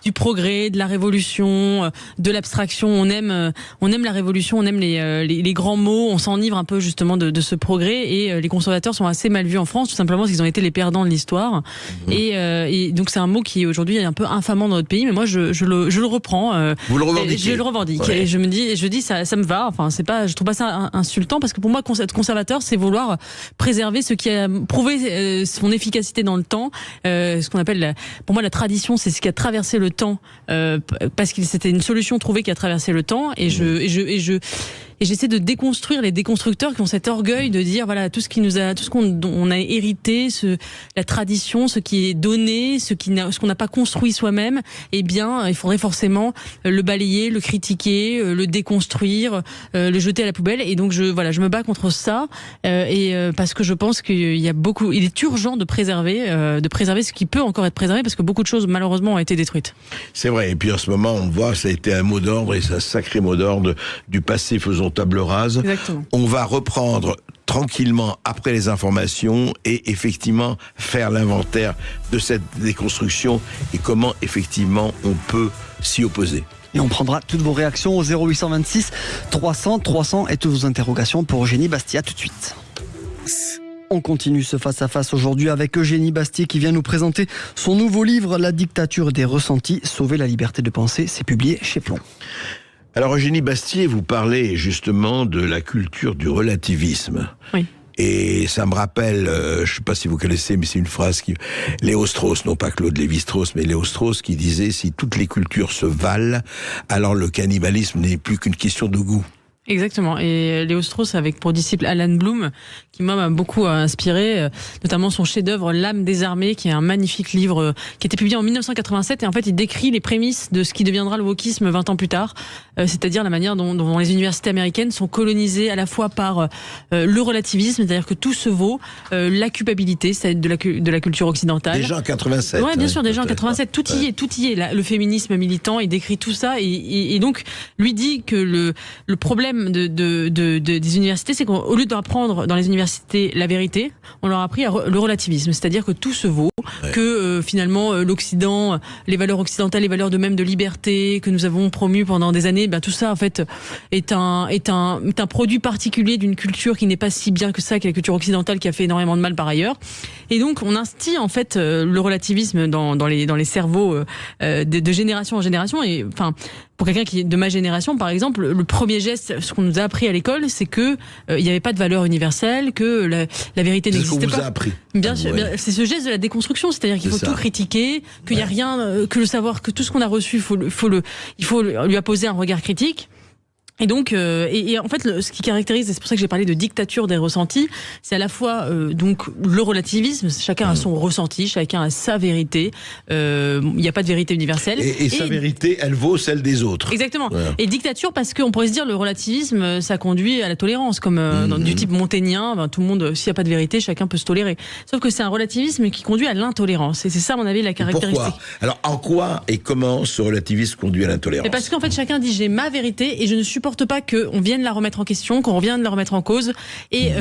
du progrès, de la révolution, de l'abstraction. On aime la révolution, on aime les grands mots, on s'enivre un peu justement de ce progrès, et les conservateurs sont assez mal vus en France, tout simplement parce qu'ils ont été les perdants de l'histoire. Et donc c'est un mot qui aujourd'hui est un peu infamant dans notre pays, mais moi je le reprends. Vous le revendiquez? Je le revendique. Ouais. Et je dis ça me va. Enfin, c'est pas, je trouve pas ça insultant, parce que pour moi, être conservateur, c'est vouloir préserver ce qui a prouvé son efficacité dans le temps. Ce qu'on appelle, pour moi, la tradition, c'est ce qui a traversé le temps, parce que c'était une solution trouvée qui a traversé le temps, et j'essaie de déconstruire les déconstructeurs qui ont cet orgueil de dire voilà, tout ce qu'on a hérité, la tradition, ce qui est donné, ce qu'on n'a pas construit soi-même, eh bien il faudrait forcément le balayer, le critiquer, le déconstruire, le jeter à la poubelle. Et donc je me bats contre ça, parce que je pense il est urgent de préserver ce qui peut encore être préservé, parce que beaucoup de choses malheureusement ont été détruites. C'est vrai. Et puis en ce moment, on voit, ça a été un mot d'ordre, et c'est un sacré mot d'ordre du passé faisons table rase. Exactement. On va reprendre tranquillement après les informations et effectivement faire l'inventaire de cette déconstruction et comment effectivement on peut s'y opposer. Et on prendra toutes vos réactions au 0826 300 et toutes vos interrogations pour Eugénie Bastier. Tout de suite. On continue ce face-à-face aujourd'hui avec Eugénie Bastier qui vient nous présenter son nouveau livre, La dictature des ressentis, sauver la liberté de penser. C'est publié chez Plomb. Alors Eugénie Bastier, vous parlez justement de la culture du relativisme. Oui. Et ça me rappelle, je ne sais pas si vous connaissez, mais c'est une phrase Léo Strauss, non pas Claude Lévi-Strauss, mais Léo Strauss qui disait « Si toutes les cultures se valent, alors le cannibalisme n'est plus qu'une question de goût ». Exactement. Et Léo Strauss avec pour disciple Alan Bloom, qui moi m'a beaucoup inspiré, notamment son chef-d'œuvre L'âme des armées, qui est un magnifique livre qui a été publié en 1987, et en fait il décrit les prémices de ce qui deviendra le wokisme 20 ans plus tard, c'est-à-dire la manière dont les universités américaines sont colonisées à la fois par le relativisme, c'est-à-dire que tout se vaut, la culpabilité, c'est de la culture occidentale. Déjà en 87. Ouais, bien sûr, déjà en 87, tout y est, le féminisme militant, il décrit tout ça, et donc lui dit que le problème des universités, c'est qu'au lieu d'apprendre dans les universités la vérité, on leur a appris le relativisme, c'est-à-dire que tout se vaut, que finalement l'Occident, les valeurs occidentales, les valeurs de liberté que nous avons promues pendant des années, tout ça en fait est un produit particulier d'une culture qui n'est pas si bien que ça, qui est la culture occidentale, qui a fait énormément de mal par ailleurs. Et donc on instille en fait le relativisme dans les cerveaux de génération en génération. Et enfin, pour quelqu'un qui est de ma génération, par exemple, le premier geste, ce qu'on nous a appris à l'école, c'est que il n'y avait pas de valeur universelle, que la vérité n'existait pas. C'est ce qu'on vous a appris. Bien sûr, c'est ce geste de la déconstruction, c'est-à-dire qu'il faut tout critiquer, qu'il n'y a rien, que le savoir, que tout ce qu'on a reçu, il faut lui apposer un regard critique. Et donc, et en fait, ce qui caractérise, et c'est pour ça que j'ai parlé de dictature des ressentis, c'est à la fois donc le relativisme. Chacun a son ressenti, chacun a sa vérité. Il n'y a pas de vérité universelle. Et sa vérité, elle vaut celle des autres. Exactement. Voilà. Et dictature, parce qu'on pourrait se dire le relativisme, ça conduit à la tolérance, comme du type montagnien. Tout le monde, s'il n'y a pas de vérité, chacun peut se tolérer. Sauf que c'est un relativisme qui conduit à l'intolérance. Et c'est ça, à mon avis, la caractéristique. Pourquoi ? Alors, en quoi et comment ce relativisme conduit à l'intolérance ? Parce qu'en fait, chacun dit j'ai ma vérité et je ne supporte pas qu'on vienne la remettre en question, qu'on vienne la remettre en cause et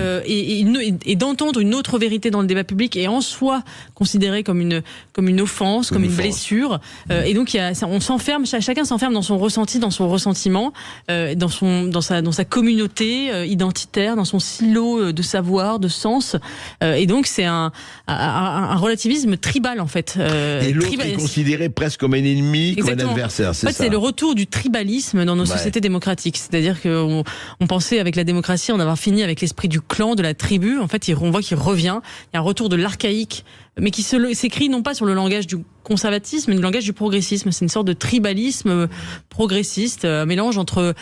d'entendre une autre vérité dans le débat public et en soi considérée comme une offense, comme une blessure. Et donc on s'enferme, chacun s'enferme dans son ressenti, dans son ressentiment, dans sa communauté identitaire, dans son silo de savoir, de sens. Et donc c'est un relativisme tribal en fait. Et l'autre est considéré presque comme un ennemi, comme un adversaire. C'est en fait, c'est le retour du tribalisme dans nos sociétés démocratiques. C'est-à-dire qu'on pensait avec la démocratie en avoir fini avec l'esprit du clan, de la tribu. En fait, on voit qu'il revient. Il y a un retour de l'archaïque, mais qui s'écrit non pas sur le langage du conservatisme, mais le langage du progressisme. C'est une sorte de tribalisme progressiste, un mélange entre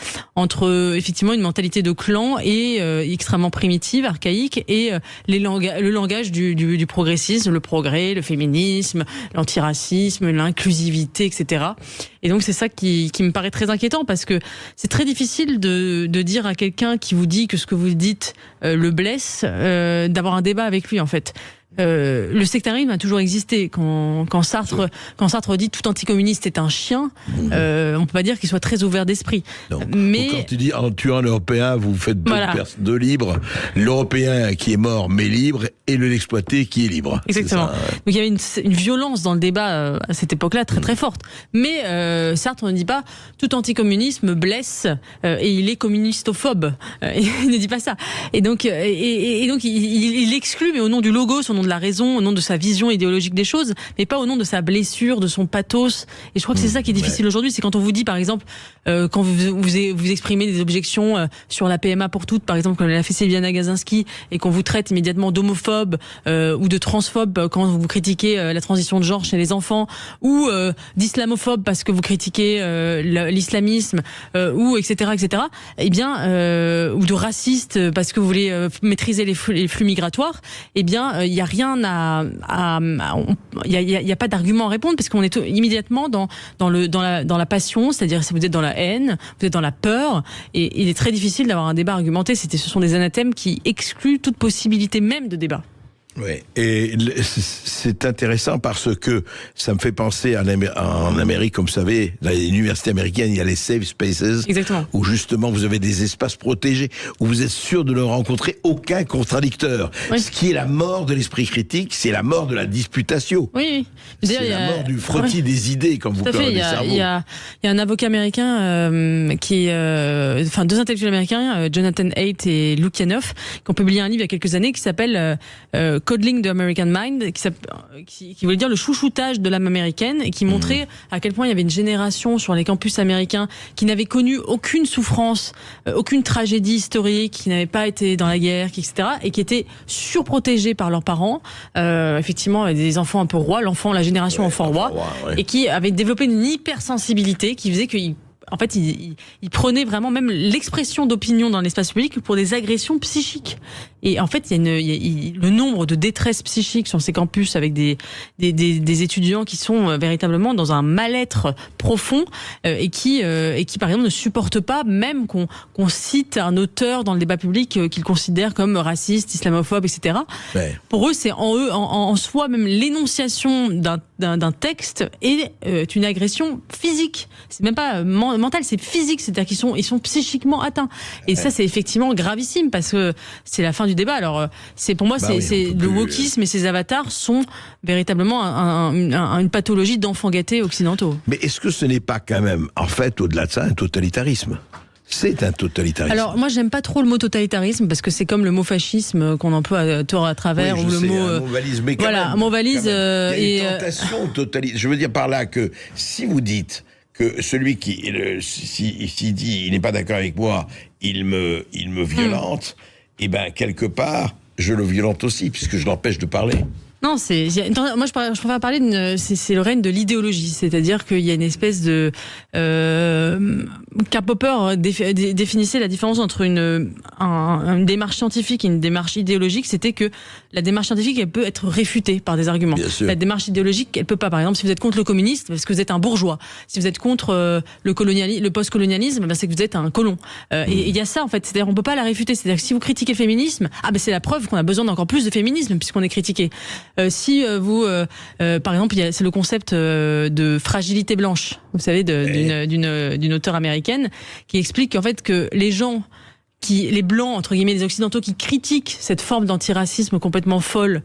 effectivement une mentalité de clan et extrêmement primitive, archaïque, et le langage du progressisme, le progrès, le féminisme, l'antiracisme, l'inclusivité, etc. Et donc c'est ça qui me paraît très inquiétant, parce que c'est très difficile de dire à quelqu'un qui vous dit que ce que vous dites le blesse, d'avoir un débat avec lui en fait. Le sectarisme a toujours existé. Quand Sartre dit tout anticommuniste est un chien, on peut pas dire qu'il soit très ouvert d'esprit. Mais quand il dit en tuant l'Européen, vous faites deux libres, l'Européen qui est mort mais libre et l'exploité qui est libre. Exactement. Donc il y avait une violence dans le débat à cette époque-là très très forte. Mais Sartre ne dit pas tout anticommunisme blesse et il est communistophobe. Il ne dit pas ça. Et donc il exclut, mais au nom du logos, au nom de la raison, au nom de sa vision idéologique des choses, mais pas au nom de sa blessure, de son pathos. Et je crois que c'est ça qui est difficile aujourd'hui, c'est quand on vous dit, par exemple, quand vous exprimez des objections sur la PMA pour toutes, par exemple, comme l'a fait Sylviana Gazinski, et qu'on vous traite immédiatement d'homophobe ou de transphobe quand vous critiquez la transition de genre chez les enfants, ou d'islamophobe parce que vous critiquez l'islamisme, ou etc., etc. Eh bien, ou de raciste parce que vous voulez maîtriser les flux migratoires. Eh bien, il y a rien il y a pas d'argument à répondre, parce qu'on est immédiatement dans la passion, c'est-à-dire si vous êtes dans la haine, vous êtes dans la peur, et il est très difficile d'avoir un débat argumenté. Ce sont des anathèmes qui excluent toute possibilité même de débat. Oui, et c'est intéressant parce que ça me fait penser en Amérique, comme vous savez, dans les universités américaines, il y a les safe spaces. Exactement. Où justement vous avez des espaces protégés, où vous êtes sûr de ne rencontrer aucun contradicteur. Oui. Ce qui est la mort de l'esprit critique, c'est la mort de la disputation. Oui. C'est la mort du frottis des idées, comme vous parlez des cerveaux. Il y a un avocat américain deux intellectuels américains, Jonathan Haidt et Lukianoff, qui ont publié un livre il y a quelques années qui s'appelle Coddling the American Mind, qui voulait dire le chouchoutage de l'âme américaine, et qui montrait à quel point il y avait une génération sur les campus américains qui n'avait connu aucune souffrance, aucune tragédie historique, qui n'avait pas été dans la guerre, etc., et qui étaient surprotégés par leurs parents, effectivement des enfants un peu rois, la génération enfant roi, et qui avaient développé une hypersensibilité qui faisait qu'ils en fait, il prenait vraiment même l'expression d'opinion dans l'espace public pour des agressions psychiques. Et en fait, il y a le nombre de détresse psychique sur ces campus avec des étudiants qui sont véritablement dans un mal-être profond et qui par exemple ne supportent pas même qu'on cite un auteur dans le débat public qu'ils considèrent comme raciste, islamophobe, etc. Ouais. Pour eux, c'est en soi même l'énonciation d'un texte est une agression physique. C'est même pas mental, c'est physique, c'est-à-dire qu'ils sont psychiquement atteints. Et ça, c'est effectivement gravissime parce que c'est la fin du débat. Alors, pour moi, le wokisme et ses avatars sont véritablement une pathologie d'enfants gâtés occidentaux. Mais est-ce que ce n'est pas quand même, en fait, au-delà de ça, un totalitarisme ? C'est un totalitarisme. Alors moi j'aime pas trop le mot totalitarisme parce que c'est comme le mot fascisme qu'on emploie à travers ou le mot un mot valise, mais un mot valise. Il y a une tentation totalitaire. Je veux dire par là que si vous dites que celui qui s'il dit il n'est pas d'accord avec moi, il me violente, et ben quelque part je le violente aussi puisque je l'empêche de parler. Non, moi je préfère parler c'est le règne de l'idéologie, c'est-à-dire qu'il y a une espèce de Karl Popper définissait la différence entre une démarche scientifique et une démarche idéologique, c'était que la démarche scientifique elle peut être réfutée par des arguments. La démarche idéologique elle peut pas. Par exemple, si vous êtes contre le communisme, parce que vous êtes un bourgeois. Si vous êtes contre le post-colonialisme, c'est que vous êtes un colon. Et il y a ça en fait, c'est-à-dire on peut pas la réfuter. C'est-à-dire que si vous critiquez le féminisme, c'est la preuve qu'on a besoin d'encore plus de féminisme puisqu'on est critiqué. Si vous, par exemple, c'est le concept de fragilité blanche, vous savez, d'une auteure américaine, qui explique qu'en fait que les blancs, entre guillemets, les occidentaux qui critiquent cette forme d'antiracisme complètement folle,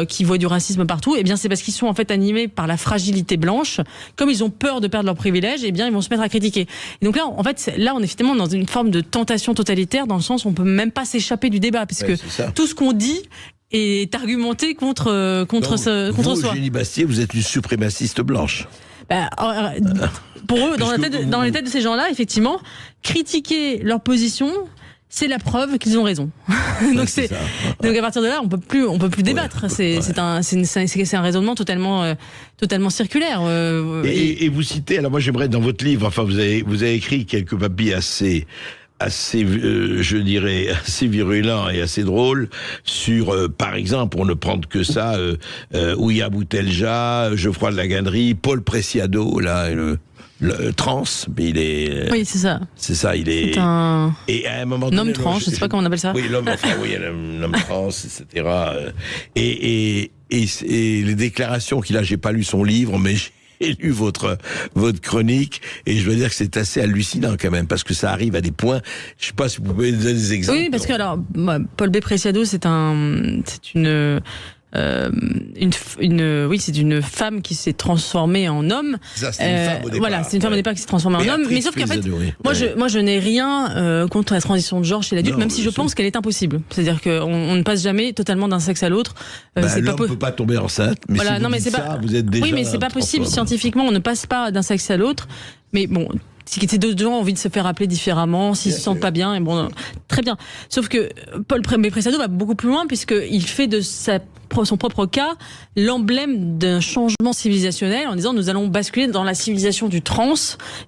qui voit du racisme partout, eh bien c'est parce qu'ils sont en fait animés par la fragilité blanche. Comme ils ont peur de perdre leurs privilèges, eh bien ils vont se mettre à critiquer. Et donc là, en fait, on est effectivement dans une forme de tentation totalitaire, dans le sens où on peut même pas s'échapper du débat, puisque tout ce qu'on dit est argumenté contre soi. Génie Bastier, vous êtes une suprémaciste blanche. Pour eux, dans les têtes de ces gens-là, effectivement, critiquer leur position, c'est la preuve qu'ils ont raison. Donc à partir de là, on peut plus débattre. C'est un raisonnement totalement circulaire. Et vous citez, alors moi j'aimerais dans votre livre, enfin vous avez écrit quelques papiers assez je dirais assez virulent et assez drôle sur par exemple, pour ne prendre que ça, Ouya Boutelja, Geoffroy de la Gannerie, Paul Preciado, là, le trans, mais il est. Oui, c'est ça. C'est ça, il est. C'est un. Et à un moment donné. Homme trans, je sais pas comment on appelle ça. Oui, l'homme trans, etc. Et les déclarations qu'il a, j'ai pas lu son livre, mais j'ai lu votre chronique et je dois dire que c'est assez hallucinant quand même parce que ça arrive à des points. Je sais pas si vous pouvez donner des exemples. Oui, parce que alors Paul B. Preciado, c'est une femme qui s'est transformée en homme. Ça, c'est une femme au départ. Voilà, c'est une femme au départ qui s'est transformée en homme. Mais sauf qu'en fait, moi je n'ai rien contre la transition de genre chez l'adulte, même si je pense qu'elle est impossible. C'est-à-dire qu'on ne passe jamais totalement d'un sexe à l'autre. L'homme peut pas tomber enceinte, mais voilà, si non, vous mais dites ça, vous êtes déjà. Oui, mais c'est pas possible scientifiquement. On ne passe pas d'un sexe à l'autre. Mais bon. Si ces deux gens ont envie de se faire appeler différemment, s'ils se sentent pas bien, et bon, très bien. Sauf que Paul Preciado va beaucoup plus loin puisqu'il fait de son propre cas l'emblème d'un changement civilisationnel en disant nous allons basculer dans la civilisation du trans.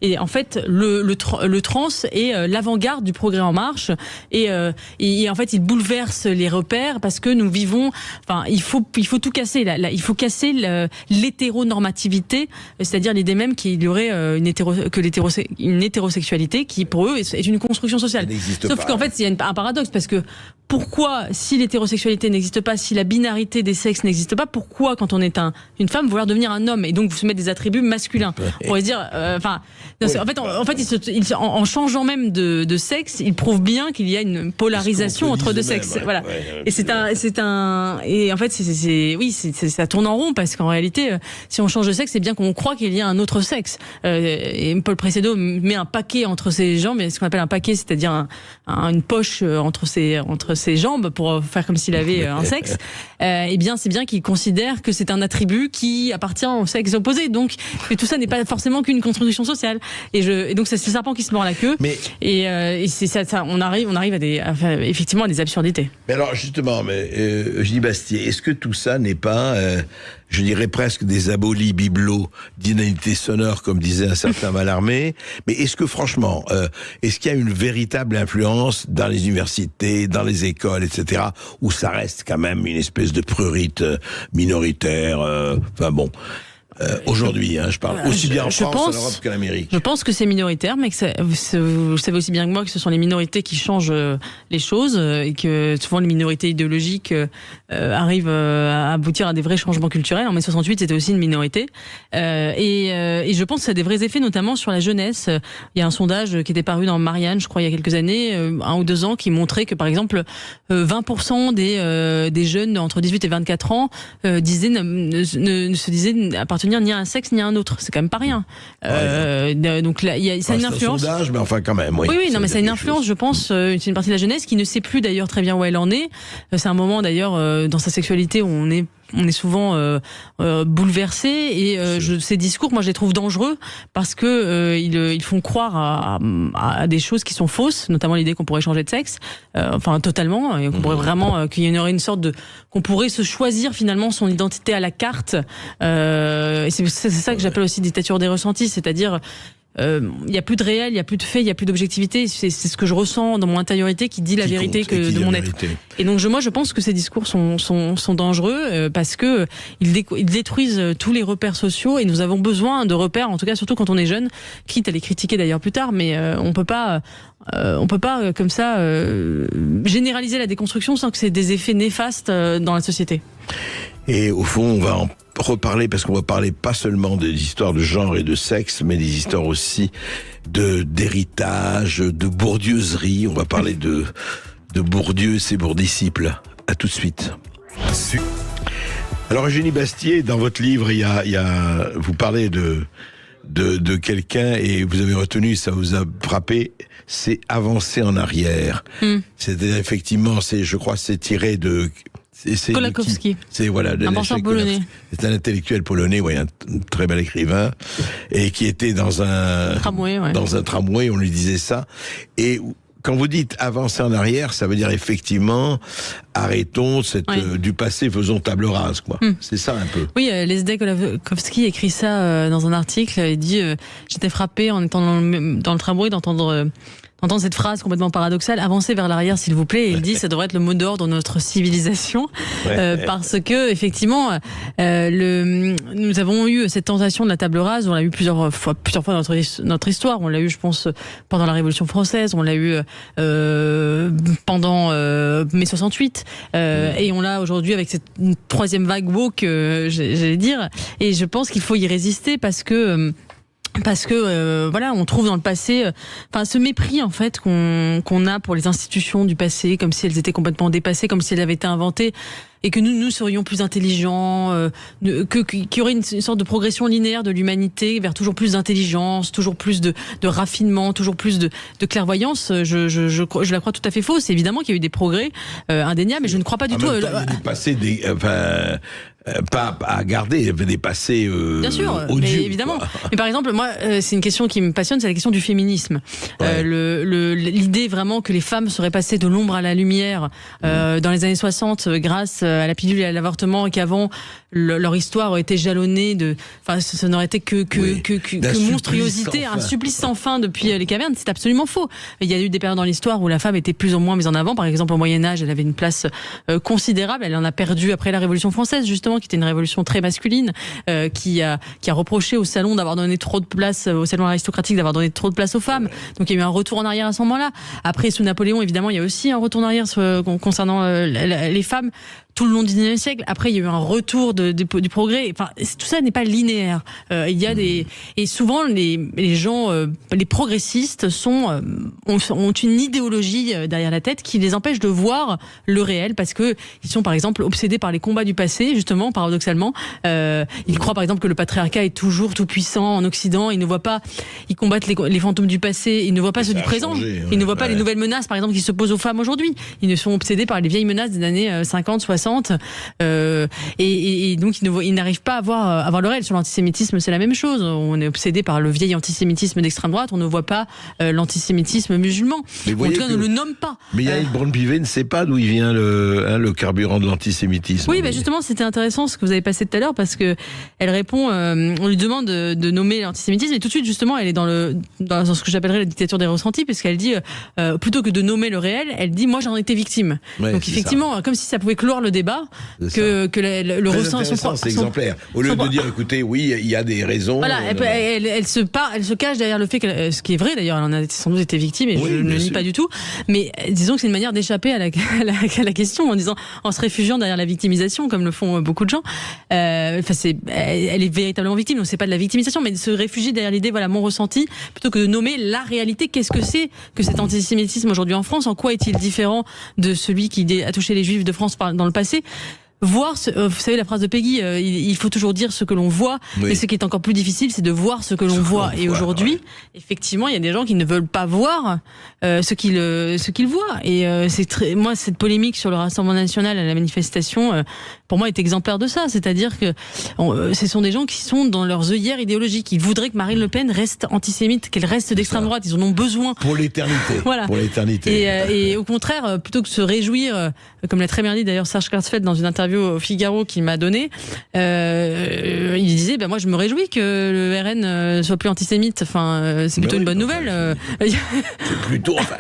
Et en fait, le trans est l'avant-garde du progrès en marche. Et en fait, il bouleverse les repères parce que nous vivons. Enfin, il faut tout casser. Il faut casser l'hétéronormativité, c'est-à-dire l'idée même qu'il y aurait une hétérosexualité qui, pour eux, est une construction sociale. Sauf qu'en fait, il y a un paradoxe parce que pourquoi, si l'hétérosexualité n'existe pas, si la binarité des sexes n'existe pas, pourquoi, quand on est une femme, vouloir devenir un homme et donc vous se mettre des attributs masculins? On pourrait se dire, en changeant même de sexe, il prouve bien qu'il y a une polarisation entre deux sexes. Voilà. Et et en fait, ça tourne en rond parce qu'en réalité, si on change de sexe, c'est bien qu'on croit qu'il y a un autre sexe. Et Paul Preciado met un paquet entre ses jambes, ce qu'on appelle un paquet, c'est-à-dire une poche entre ses jambes pour faire comme s'il avait un sexe. Eh bien, c'est bien qu'il considère que c'est un attribut qui appartient au sexe opposé. Donc, que tout ça n'est pas forcément qu'une construction sociale. Et donc, c'est le serpent qui se mord la queue. Et c'est ça, on arrive effectivement à des absurdités. Mais alors, justement, Eugénie Bastier, est-ce que tout ça n'est pas, je dirais presque des abolis bibelots d'inanité sonore, comme disait un certain Mallarmé? Mais est-ce que, franchement, est-ce qu'il y a une véritable influence dans les universités, dans les écoles, etc., où ça reste quand même une espèce de prurite minoritaire, enfin bon. Aujourd'hui, je parle aussi bien en France, en Europe qu'en Amérique. Je pense que c'est minoritaire, mais que vous savez aussi bien que moi que ce sont les minorités qui changent les choses et que souvent les minorités idéologiques arrivent à aboutir à des vrais changements culturels. En mai 68, c'était aussi une minorité. Et je pense que ça a des vrais effets, notamment sur la jeunesse. Il y a un sondage qui était paru dans Marianne, je crois, il y a quelques années, 1 ou 2 ans, qui montrait que, par exemple, 20% des jeunes entre 18 et 24 ans ne se disaient appartenir ni à un sexe ni à un autre. C'est quand même pas rien. Donc là, ça a une influence. C'est un sondage, mais enfin quand même. Oui, non, mais ça a une influence, je pense. C'est une partie de la jeunesse qui ne sait plus d'ailleurs très bien où elle en est. C'est un moment d'ailleurs dans sa sexualité où on est souvent bouleversé et ces discours, moi je les trouve dangereux parce que ils font croire à des choses qui sont fausses, notamment l'idée qu'on pourrait changer de sexe, enfin totalement, et qu'on pourrait vraiment qu'il y aurait une sorte qu'on pourrait se choisir finalement son identité à la carte. Et c'est ça que j'appelle aussi dictature des ressentis, c'est-à-dire il y a plus de réel, il y a plus de faits, il y a plus d'objectivité. C'est ce que je ressens dans mon intériorité qui dit la vérité de mon être. Et donc moi je pense que ces discours sont dangereux parce que ils détruisent tous les repères sociaux et nous avons besoin de repères, en tout cas surtout quand on est jeune, quitte à les critiquer d'ailleurs plus tard, mais on peut pas comme ça généraliser la déconstruction sans que c'est des effets néfastes dans la société. Et au fond, on va en reparler parce qu'on va parler pas seulement des histoires de genre et de sexe, mais des histoires aussi d'héritage, de bourdieuserie. On va parler de Bourdieu et ses bourdisciples. À tout de suite. Alors Eugénie Bastier, dans votre livre, vous parlez de quelqu'un et vous avez retenu, ça vous a frappé, c'est avancer en arrière. C'est-à-dire effectivement, je crois, c'est tiré de Kolakowski. C'est un penseur polonais. C'est un intellectuel polonais, un très bel écrivain, et qui était dans un tramway, on lui disait ça. Et quand vous dites avancer en arrière, ça veut dire effectivement arrêtons du passé, faisons table rase, quoi. C'est ça un peu. Oui, Lesdek Kolakowski écrit ça dans un article. Il dit j'étais frappé en étant dans le tramway d'entendre cette phrase complètement paradoxale, avancez vers l'arrière s'il vous plaît, et il dit ça devrait être le mot d'ordre de notre civilisation, parce que effectivement nous avons eu cette tentation de la table rase, on l'a eu plusieurs fois dans notre histoire, on l'a eu je pense pendant la Révolution française, on l'a eu pendant mai 68, et on l'a aujourd'hui avec cette troisième vague woke, j'allais dire, et je pense qu'il faut y résister parce que on trouve dans le passé ce mépris en fait qu'on a pour les institutions du passé, comme si elles étaient complètement dépassées, comme si elles avaient été inventées, et que nous serions plus intelligents, qu'il y aurait une sorte de progression linéaire de l'humanité vers toujours plus d'intelligence, toujours plus de raffinement, toujours plus de clairvoyance. Je la crois tout à fait fausse. Évidemment qu'il y a eu des progrès indéniables, mais je ne crois pas du tout. Il y a du passé pas à garder, il y avait des passés bien sûr, odieux, mais évidemment. Mais par exemple, moi, c'est une question qui me passionne, c'est la question du féminisme. L'idée vraiment que les femmes seraient passées de l'ombre à la lumière dans les années 60 grâce à la pilule et à l'avortement, et qu'avant leur histoire aurait été jalonnée ça n'aurait été que monstruosité, un supplice sans fin depuis les cavernes, c'est absolument faux. Il y a eu des périodes dans l'histoire où la femme était plus ou moins mise en avant. Par exemple, au Moyen-Âge, elle avait une place considérable. Elle en a perdu après la Révolution française, justement, qui était une révolution très masculine, qui a reproché au salon d'avoir donné trop de place, au salon aristocratique d'avoir donné trop de place aux femmes. Donc il y a eu un retour en arrière à ce moment-là. Après, sous Napoléon, évidemment, il y a aussi un retour en arrière concernant les femmes. Tout le long du 19e siècle. Après, il y a eu un retour du progrès. Enfin, tout ça n'est pas linéaire. Il y a et souvent les gens, les progressistes ont une idéologie derrière la tête qui les empêche de voir le réel, parce que ils sont par exemple obsédés par les combats du passé, justement, paradoxalement. Ils croient par exemple que le patriarcat est toujours tout puissant en Occident. Ils combattent les fantômes du passé. Ils ne voient pas ceux du présent. Ils ne voient pas les nouvelles menaces, par exemple, qui se posent aux femmes aujourd'hui. Ils ne sont obsédés par les vieilles menaces des années 50, 60. Et donc ils n'arrivent pas à avoir le réel. Sur l'antisémitisme, c'est la même chose. On est obsédé par le vieil antisémitisme d'extrême droite, on ne voit pas l'antisémitisme musulman. En tout cas, on ne le nomme pas. Mais Yael Braun-Pivet ne sait pas d'où il vient le carburant de l'antisémitisme. Oui, justement, c'était intéressant ce que vous avez passé tout à l'heure, parce que elle répond, on lui demande de nommer l'antisémitisme, et tout de suite, justement, elle est dans ce que j'appellerais la dictature des ressentis, puisqu'elle dit, plutôt que de nommer le réel, elle dit, moi j'en étais victime. Donc effectivement, comme si ça pouvait clore le débat que le ressent. C'est exemplaire. Au lieu de dire, écoutez, oui, il y a des raisons. Voilà, elle se cache derrière le fait que, ce qui est vrai d'ailleurs, elle en a sans doute été victime et je ne le nie pas du tout. Mais disons que c'est une manière d'échapper à la question en se réfugiant derrière la victimisation, comme le font beaucoup de gens. Elle est véritablement victime, donc c'est pas de la victimisation, mais de se réfugier derrière l'idée, voilà, mon ressenti, plutôt que de nommer la réalité. Qu'est-ce que c'est que cet antisémitisme aujourd'hui en France? En quoi est-il différent de celui qui a touché les Juifs de France dans le passé? Voir, vous savez la phrase de Peggy, il faut toujours dire ce que l'on voit, mais ce qui est encore plus difficile, c'est de voir ce que l'on voit. Et aujourd'hui, effectivement, il y a des gens qui ne veulent pas voir ce qu'ils voient. Et moi, cette polémique sur le Rassemblement national à la manifestation, pour moi, est exemplaire de ça. C'est-à-dire que ce sont des gens qui sont dans leurs œillères idéologiques. Ils voudraient que Marine Le Pen reste antisémite, qu'elle reste d'extrême droite. Ils en ont besoin. Pour l'éternité. Voilà. Pour l'éternité. Et au contraire, plutôt que de se réjouir, comme l'a très bien dit d'ailleurs Serge Klarsfeld dans une interview au Figaro qu'il m'a donné, il disait, moi je me réjouis que le RN soit plus antisémite. Enfin, c'est plutôt une bonne nouvelle.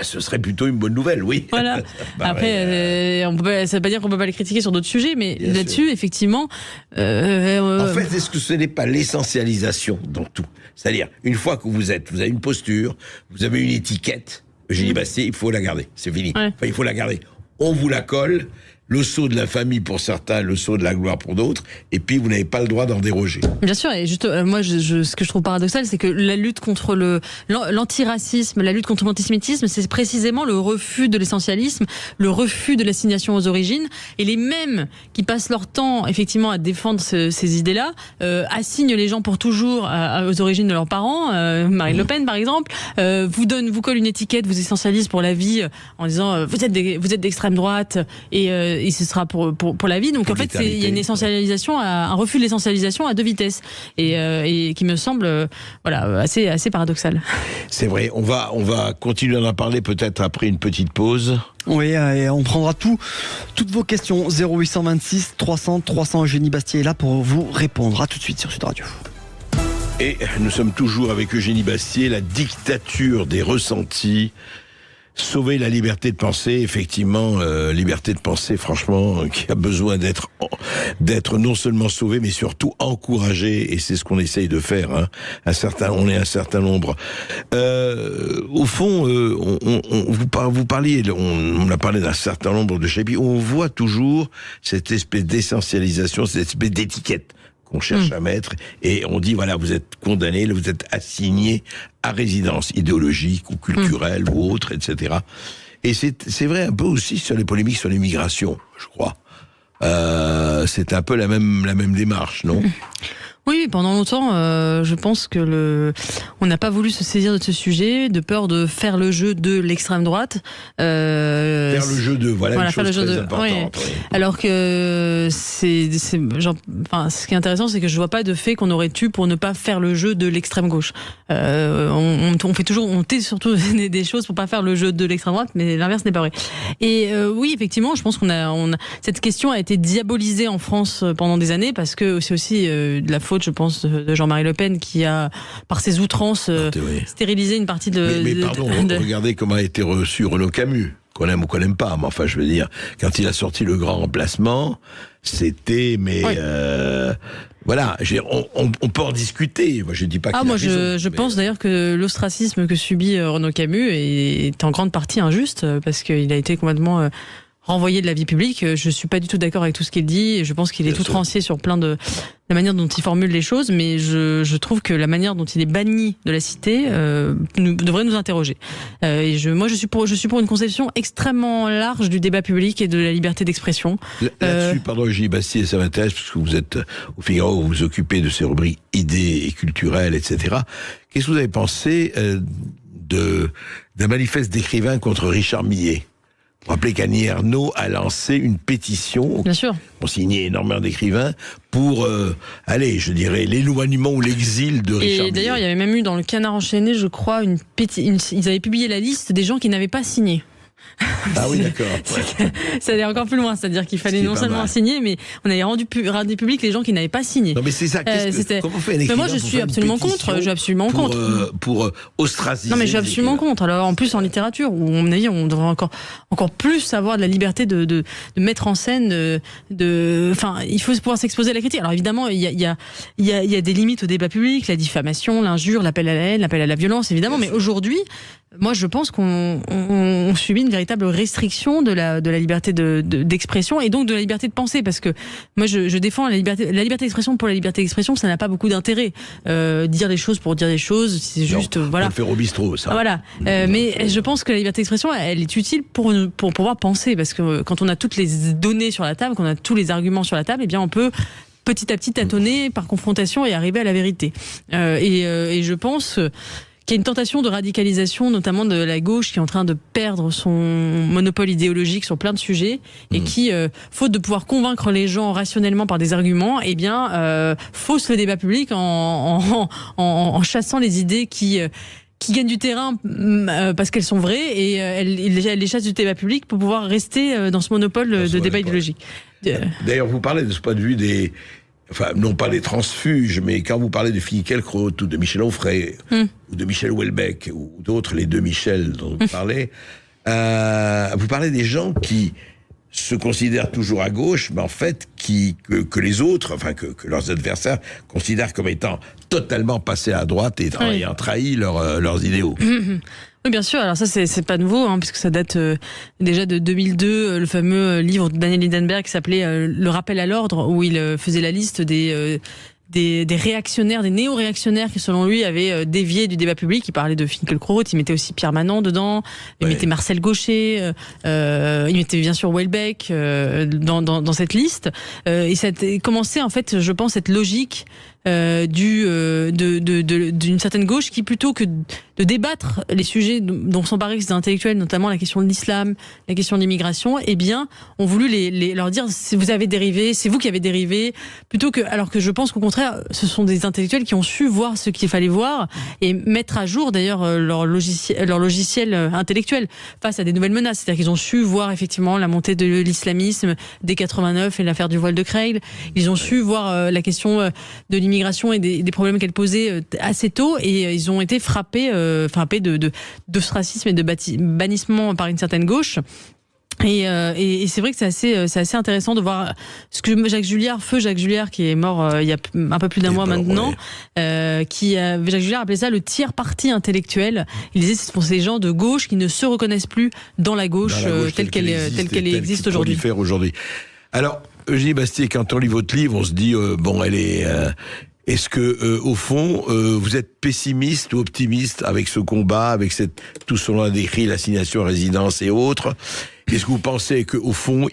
Ce serait plutôt une bonne nouvelle, oui. Voilà. Après, ça veut pas dire qu'on peut pas les critiquer sur d'autres sujets, mais là-dessus, effectivement. En fait, est-ce que ce n'est pas l'essentialisation dans tout? C'est-à-dire, une fois que vous avez une posture, vous avez une étiquette, Eugénie Bastier, il faut la garder. C'est fini. Ouais. Enfin, il faut la garder. On vous la colle. Le sceau de la famille pour certains, le sceau de la gloire pour d'autres, et puis vous n'avez pas le droit d'en déroger. Bien sûr, et juste, moi, ce que je trouve paradoxal, c'est que la lutte contre l'antiracisme, la lutte contre l'antisémitisme, c'est précisément le refus de l'essentialisme, le refus de l'assignation aux origines, et les mêmes qui passent leur temps, effectivement, à défendre ces idées-là, assignent les gens pour toujours aux origines de leurs parents, Marine Le Pen, par exemple, vous colle une étiquette, vous essentialise pour la vie, en disant, vous êtes d'extrême droite, et ce sera pour la vie. Donc en fait, il y a une essentialisation, un refus de l'essentialisation à deux vitesses, et qui me semble assez paradoxal. C'est vrai. On va continuer à en parler peut-être après une petite pause. Oui, et on prendra toutes vos questions. 0826 300 300. Eugénie Bastier est là pour vous répondre. À tout de suite sur Sud Radio. Et nous sommes toujours avec Eugénie Bastier, la dictature des ressentis. Sauver la liberté de penser, effectivement, liberté de penser, franchement, qui a besoin d'être non seulement sauvée, mais surtout encouragée, et c'est ce qu'on essaye de faire. Hein. On est un certain nombre. Au fond, vous parliez, on a parlé d'un certain nombre de chapitres. On voit toujours cette espèce d'essentialisation, cette espèce d'étiquette qu'on cherche à mettre, et on dit, voilà, vous êtes condamné, vous êtes assigné à résidence idéologique ou culturelle ou autre, etc. Et c'est vrai un peu aussi sur les polémiques sur l'immigration, je crois. C'est un peu la même démarche, non ? Oui, pendant longtemps, je pense que on n'a pas voulu se saisir de ce sujet, de peur de faire le jeu de l'extrême droite. Faire le jeu de, voilà une chose très importante. Oui. Alors que ce qui est intéressant, c'est que je vois pas de fait qu'on aurait tué pour ne pas faire le jeu de l'extrême gauche. On tait surtout des choses pour pas faire le jeu de l'extrême droite, mais l'inverse n'est pas vrai. Et oui, effectivement, je pense cette question a été diabolisée en France pendant des années, parce que c'est aussi de la faute, je pense, de Jean-Marie Le Pen, qui a, par ses outrances, stérilisé une partie de... Mais pardon, regardez comment a été reçu Renaud Camus, qu'on aime ou qu'on n'aime pas, mais enfin, je veux dire, quand il a sorti Le Grand Remplacement, c'était, voilà, on peut en discuter. Moi, je dis pas qu'il a raison, je pense d'ailleurs que l'ostracisme que subit Renaud Camus est en grande partie injuste, parce qu'il a été complètement... renvoyé de la vie publique. Je suis pas du tout d'accord avec tout ce qu'il dit, et je pense qu'il est outrancier sur plein de la manière dont il formule les choses, mais je trouve que la manière dont il est banni de la cité devrait nous interroger. Et je suis pour une conception extrêmement large du débat public et de la liberté d'expression. Là-dessus, pardon, Eugénie Bastier, ça m'intéresse, parce que vous êtes au Figaro, vous vous occupez de ces rubriques idées et culturelles, etc. Qu'est-ce que vous avez pensé d'un manifeste d'écrivains contre Richard Millet? Vous vous rappelez qu'Annie Ernaux a lancé une pétition. Bien sûr. On signait énormément d'écrivains pour, je dirais, l'éloignement ou l'exil de Richard Millet. Et d'ailleurs, il y avait même eu dans le Canard enchaîné, je crois, ils avaient publié la liste des gens qui n'avaient pas signé. Ah oui, d'accord. Ça allait encore plus loin, c'est-à-dire qu'il fallait non seulement signer, mais on avait rendu public les gens qui n'avaient pas signé. Non, mais c'est ça. Comment fait un écrivain? Mais moi, je suis absolument contre. Je suis absolument contre. Pour ostraciser. Non, mais je suis absolument contre. Alors, en plus, en littérature, où à mon avis, on devrait encore plus avoir de la liberté de mettre en scène, enfin, il faut pouvoir s'exposer à la critique. Alors, évidemment, il y a des limites au débat public, la diffamation, l'injure, l'appel à la haine, l'appel à la violence, évidemment. Mais aujourd'hui, moi, je pense qu'on subit une véritable restriction de la liberté d'expression et donc de la liberté de penser, parce que moi, je défends la liberté d'expression pour la liberté d'expression. Ça n'a pas beaucoup d'intérêt. Dire des choses pour dire des choses, c'est juste voilà. On le fait au bistrot, ça. Voilà. Mais je pense que la liberté d'expression, elle est utile pour pouvoir penser, parce que quand on a toutes les données sur la table, quand on a tous les arguments sur la table, eh bien, on peut petit à petit tâtonner par confrontation et arriver à la vérité. Et je pense qu'il y a une tentation de radicalisation, notamment de la gauche, qui est en train de perdre son monopole idéologique sur plein de sujets, et qui, faute de pouvoir convaincre les gens rationnellement par des arguments, eh bien, fausse le débat public en chassant les idées qui gagnent du terrain parce qu'elles sont vraies, et elle les chasse du débat public pour pouvoir rester dans ce monopole de débat idéologique. D'ailleurs, vous parlez de ce point de vue enfin, non pas des transfuges, mais quand vous parlez de Finkielkraut ou de Michel Onfray, ou de Michel Houellebecq, ou d'autres, les deux Michel dont vous parlez, vous parlez des gens qui se considèrent toujours à gauche, mais en fait, que les autres, enfin, que leurs adversaires considèrent comme étant totalement passés à droite et ayant trahi leurs idéaux. Oui, bien sûr. Alors ça, c'est pas nouveau, puisque ça date déjà de 2002, le fameux livre de Daniel Lindenberg qui s'appelait Le rappel à l'ordre, où il faisait la liste des réactionnaires, des néo-réactionnaires qui, selon lui, avaient dévié du débat public. Il parlait de Finkielkraut, il mettait aussi Pierre Manant dedans, il mettait Marcel Gauchet, il mettait bien sûr Houellebecq dans cette liste. Et ça a commencé, en fait, je pense, cette logique d'une certaine gauche qui, plutôt que de débattre les sujets dont s'emparent les intellectuels, notamment la question de l'islam, la question de l'immigration, eh bien, ont voulu leur dire vous avez dérivé, c'est vous qui avez dérivé, alors que je pense qu'au contraire, ce sont des intellectuels qui ont su voir ce qu'il fallait voir et mettre à jour d'ailleurs leur logiciel intellectuel face à des nouvelles menaces. C'est-à-dire qu'ils ont su voir effectivement la montée de l'islamisme dès 89 et l'affaire du voile de Creil. Ils ont su voir la question de l'immigration et des problèmes qu'elle posait assez tôt, et ils ont été frappés d'ostracisme et de bannissement par une certaine gauche. Et c'est vrai que c'est assez intéressant de voir ce que Jacques Julliard, qui est mort il y a un peu plus d'un mois maintenant, Jacques Julliard appelait ça le tiers parti intellectuel. Il disait c'est pour ces gens de gauche qui ne se reconnaissent plus dans la gauche, telle qu'elle existe aujourd'hui. Alors, Eugénie Bastier, quand on lit votre livre, on se dit elle est. Est-ce que, au fond, vous êtes pessimiste ou optimiste avec ce combat, avec tout ce qu'on a décrit, l'assignation à résidence et autres? Est-ce que vous pensez que, au fond,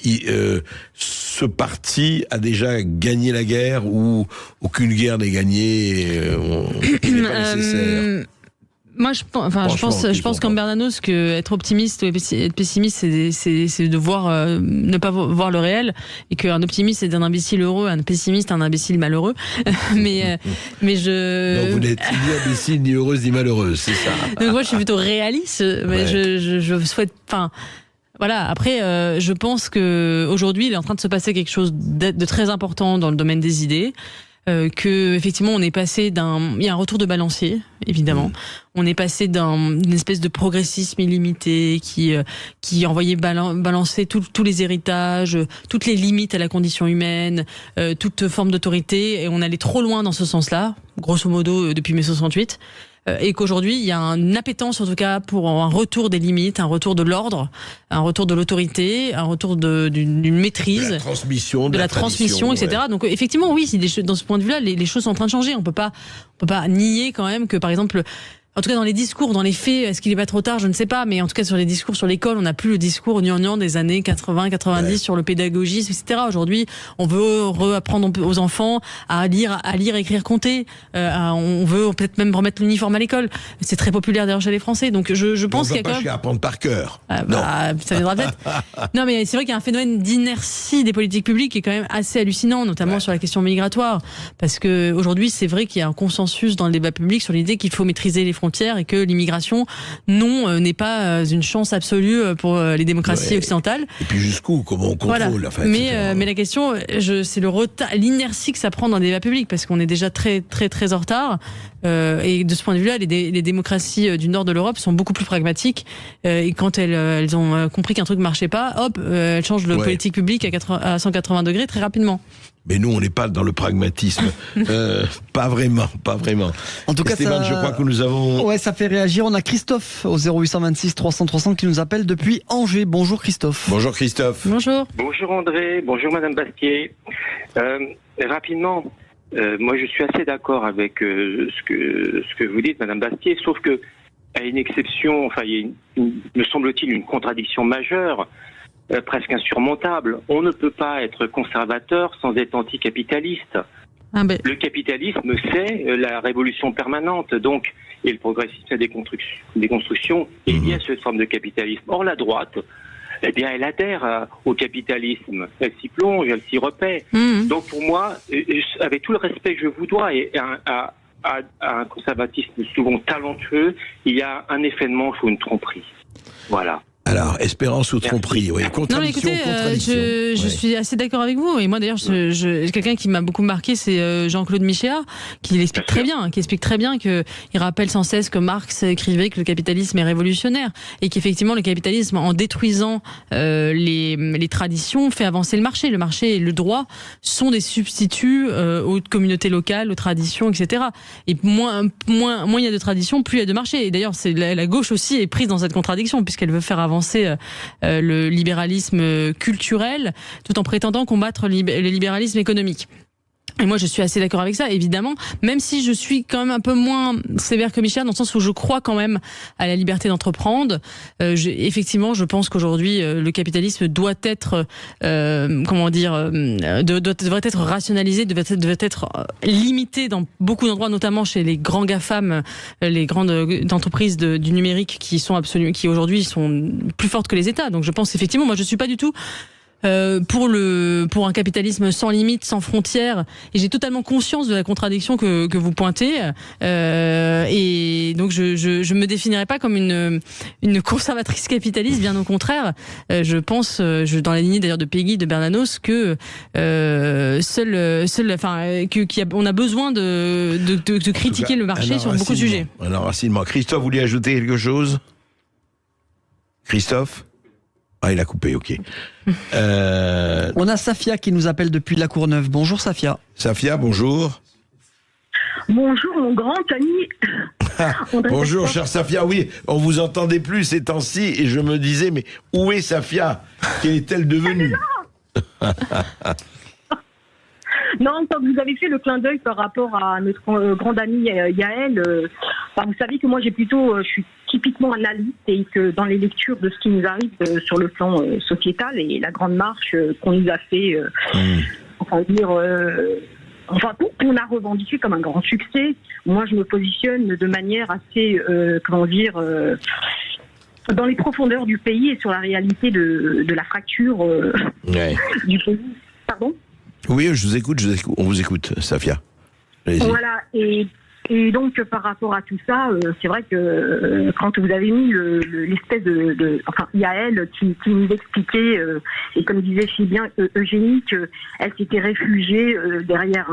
ce parti a déjà gagné la guerre, ou aucune guerre n'est gagnée, n'est pas nécessaire? Moi, je pense comme Bernanos que être optimiste ou être pessimiste, c'est de voir, ne pas voir le réel, et qu'un optimiste est un imbécile heureux, un pessimiste un imbécile malheureux. mais je. Donc vous n'êtes ni imbécile, ni heureuse, ni malheureuse, c'est ça. Donc moi, je suis plutôt réaliste, mais je souhaite, voilà. Après, je pense que aujourd'hui, il est en train de se passer quelque chose de très important dans le domaine des idées. Que effectivement on est passé il y a un retour de balancier, évidemment. On est passé d'une espèce de progressisme illimité qui envoyait balancer tous les héritages, toutes les limites à la condition humaine, toute forme d'autorité, et on allait trop loin dans ce sens-là, grosso modo depuis mai 68. Et qu'aujourd'hui, il y a une appétence, en tout cas, pour un retour des limites, un retour de l'ordre, un retour de l'autorité, un retour d'une maîtrise. De la transmission, etc. Donc, effectivement, oui, dans ce point de vue-là, les choses sont en train de changer. On peut pas nier quand même que, par exemple, en tout cas dans les discours, dans les faits, est-ce qu'il est pas trop tard, je ne sais pas, mais en tout cas sur les discours sur l'école, on n'a plus le discours gnangnan des années 80, 90 sur le pédagogisme, etc. Aujourd'hui, on veut réapprendre aux enfants à lire, écrire, compter. On veut peut-être même remettre l'uniforme à l'école. C'est très populaire d'ailleurs chez les Français. Donc je pense qu'il y a quand même... à apprendre par cœur. Ça viendra peut-être. Non, mais c'est vrai qu'il y a un phénomène d'inertie des politiques publiques qui est quand même assez hallucinant, notamment sur la question migratoire, parce que aujourd'hui, c'est vrai qu'il y a un consensus dans le débat public sur l'idée qu'il faut maîtriser les frontières frontières et que l'immigration, non, n'est pas une chance absolue pour les démocraties occidentales. Et puis jusqu'où, comment on contrôle, voilà. en fait, Mais la question, c'est le retard, l'inertie que ça prend dans le débat public, parce qu'on est déjà très très en retard. Et de ce point de vue-là, les démocraties du nord de l'Europe sont beaucoup plus pragmatiques. Et quand elles ont compris qu'un truc marchait pas, hop, elles changent de politique publique à 180 degrés très rapidement. Mais nous, on n'est pas dans le pragmatisme. Pas vraiment. En tout cas, Stéphane, je crois que nous avons... Ouais, ça fait réagir. On a Christophe au 0826 300 300 qui nous appelle depuis Angers. Bonjour Christophe. Bonjour Christophe. Bonjour. Bonjour André, bonjour Madame Bastier. Rapidement, moi je suis assez d'accord avec ce que vous dites Madame Bastier, sauf que à une exception, enfin il y a me semble-t-il une contradiction majeure, presque insurmontable. On ne peut pas être conservateur sans être anticapitaliste. Le capitalisme, c'est la révolution permanente, donc, et le progressisme des constructions, il y a cette forme de capitalisme. Or, la droite, eh bien, elle adhère au capitalisme, elle s'y plonge, elle s'y repaît. Donc, pour moi, avec tout le respect que je vous dois, et à un conservatisme souvent talentueux, il y a un effet de manche ou une tromperie. Voilà. Alors, espérance ou tromperie, oui. Non, mais écoutez, je suis assez d'accord avec vous. Et moi, d'ailleurs, quelqu'un qui m'a beaucoup marqué, c'est Jean-Claude Michéa, qui l'explique très bien, qu'il rappelle sans cesse que Marx écrivait que le capitalisme est révolutionnaire et qu'effectivement, le capitalisme, en détruisant les traditions, fait avancer le marché. Le marché et le droit sont des substituts aux communautés locales, aux traditions, etc. Et moins il y a de traditions, plus il y a de marché. Et d'ailleurs, la gauche aussi est prise dans cette contradiction, puisqu'elle veut faire avancer le libéralisme culturel tout en prétendant combattre le libéralisme économique. Et moi, je suis assez d'accord avec ça, évidemment, même si je suis quand même un peu moins sévère que Michel, dans le sens où je crois quand même à la liberté d'entreprendre. Effectivement, je pense qu'aujourd'hui, le capitalisme doit être, devrait être rationalisé, devrait être limité dans beaucoup d'endroits, notamment chez les grands GAFAM, les grandes entreprises du numérique qui aujourd'hui sont plus fortes que les États. Donc, je pense effectivement, moi, je suis pas du tout pour un capitalisme sans limite, sans frontières, et j'ai totalement conscience de la contradiction que vous pointez, et donc je me définirais pas comme une conservatrice capitaliste, bien au contraire. Je pense, dans la lignée d'ailleurs de Peggy de Bernanos, que on a besoin de critiquer le marché sur beaucoup de sujets. Alors, racinement. Christophe, vous voulez ajouter quelque chose? Christophe? Ah, il a coupé, ok. On a Safia qui nous appelle depuis La Courneuve. Bonjour Safia. Safia, bonjour. Bonjour mon grand ami. Bonjour chère Safia, oui, on vous entendait plus ces temps-ci et je me disais, mais où est Safia? Quelle est-elle devenue? Non, quand vous avez fait le clin d'œil par rapport à notre grande amie Yael, vous savez que moi je suis typiquement analyste et que dans les lectures de ce qui nous arrive sur le plan sociétal et la grande marche qu'on nous a fait, qu'on a revendiqué comme un grand succès, moi je me positionne de manière assez, dans les profondeurs du pays et sur la réalité de la fracture du pays. Pardon ? Oui, je vous écoute, on vous écoute, Safia. Allez-y. Voilà, et donc par rapport à tout ça, c'est vrai que quand vous avez mis l'espèce Yael qui nous expliquait, et comme disait si bien Eugénie, qu'elle s'était réfugiée derrière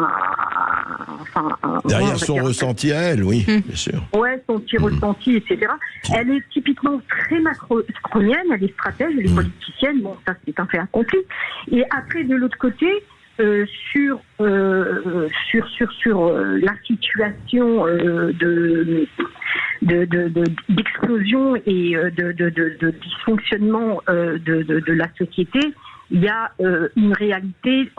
derrière son ressenti à elle, oui, bien sûr. Ouais, son petit ressenti, etc. Elle est typiquement très macronienne, elle est stratège, elle est politicienne, bon, ça c'est un fait accompli. Et après, de l'autre côté, sur la situation d'explosion et de dysfonctionnement de la société, il y a une réalité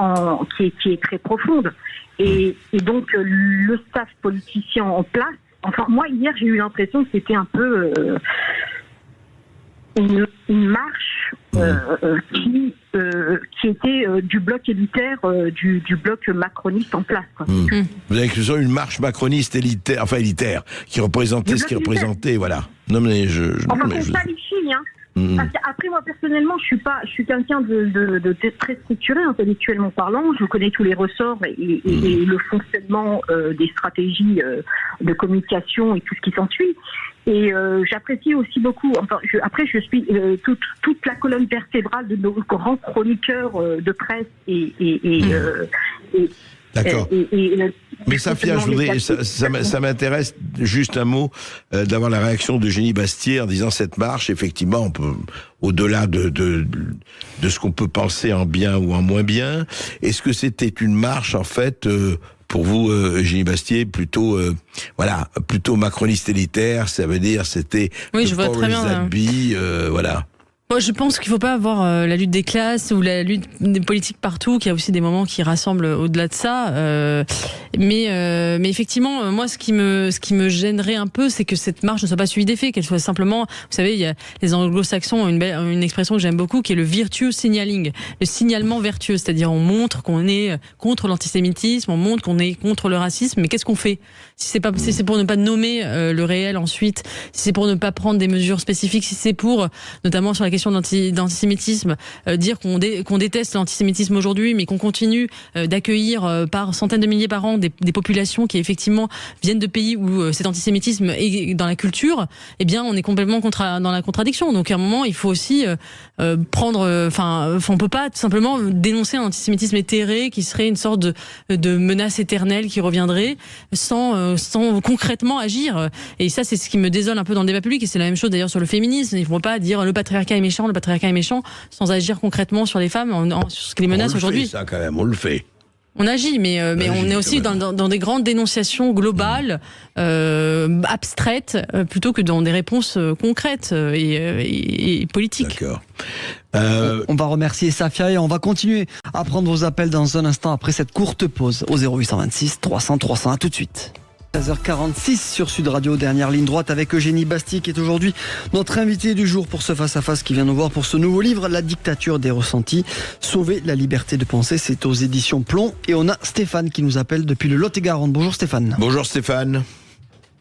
qui est très profonde. Et donc le staff politicien en place, enfin moi hier j'ai eu l'impression que c'était un peu une marche qui était du bloc élitaire, du bloc macroniste en place. Quoi. Vous avez que ce soit une marche macroniste élitaire, qui représentait ce qui représentait, voilà. Non mais on qualifie, hein. Après, moi, personnellement, je suis quelqu'un de très structuré, intellectuellement parlant. Je connais tous les ressorts et le fonctionnement des stratégies de communication et tout ce qui s'ensuit. Et j'apprécie aussi beaucoup. Enfin, je suis toute la colonne vertébrale de nos grands chroniqueurs de presse D'accord. Mais Safia, je voudrais, ça m'intéresse juste un mot d'avoir la réaction de Génie Bastier en disant cette marche, effectivement, on peut, au-delà de ce qu'on peut penser en bien ou en moins bien, est-ce que c'était une marche en fait pour vous, Génie Bastier, plutôt macroniste élitaire, ça veut dire c'était oui, je vois très bien. Voilà. Moi, je pense qu'il ne faut pas avoir la lutte des classes ou la lutte des politiques partout, qu'il y a aussi des moments qui rassemblent au-delà de ça. Mais effectivement, moi, ce qui me gênerait un peu, c'est que cette marche ne soit pas suivie d'effet, qu'elle soit simplement... Vous savez, il y a, les anglo-saxons ont une expression que j'aime beaucoup, qui est le virtue signaling, le signalement vertueux, c'est-à-dire on montre qu'on est contre l'antisémitisme, on montre qu'on est contre le racisme, mais qu'est-ce qu'on fait ? Si c'est pour ne pas nommer le réel ensuite, si c'est pour ne pas prendre des mesures spécifiques, si c'est pour, notamment sur la question d'antisémitisme, dire qu'on déteste l'antisémitisme aujourd'hui, mais qu'on continue d'accueillir par centaines de milliers par an des populations qui effectivement viennent de pays où cet antisémitisme est dans la culture, eh bien on est complètement dans la contradiction. Donc à un moment, il faut aussi on peut pas tout simplement dénoncer un antisémitisme éthéré qui serait une sorte de menace éternelle qui reviendrait sans concrètement agir. Et ça, c'est ce qui me désole un peu dans le débat public, et c'est la même chose d'ailleurs sur le féminisme. Il ne faut pas dire le patriarcat est méchant, sans agir concrètement sur les femmes, sur ce qui les menace aujourd'hui. On le fait, ça quand même, on le fait. On agit, mais on est aussi dans des grandes dénonciations globales, abstraites, plutôt que dans des réponses concrètes et politiques. D'accord. On va remercier Safia et on va continuer à prendre vos appels dans un instant après cette courte pause au 0826 300 300. À tout de suite. 16h46 sur Sud Radio, dernière ligne droite avec Eugénie Bastier qui est aujourd'hui notre invité du jour pour ce face-à-face qui vient nous voir pour ce nouveau livre, La dictature des ressentis, sauver la liberté de penser, c'est aux éditions Plomb. Et on a Stéphane qui nous appelle depuis le Lot-et-Garonne. Bonjour Stéphane. Bonjour Stéphane.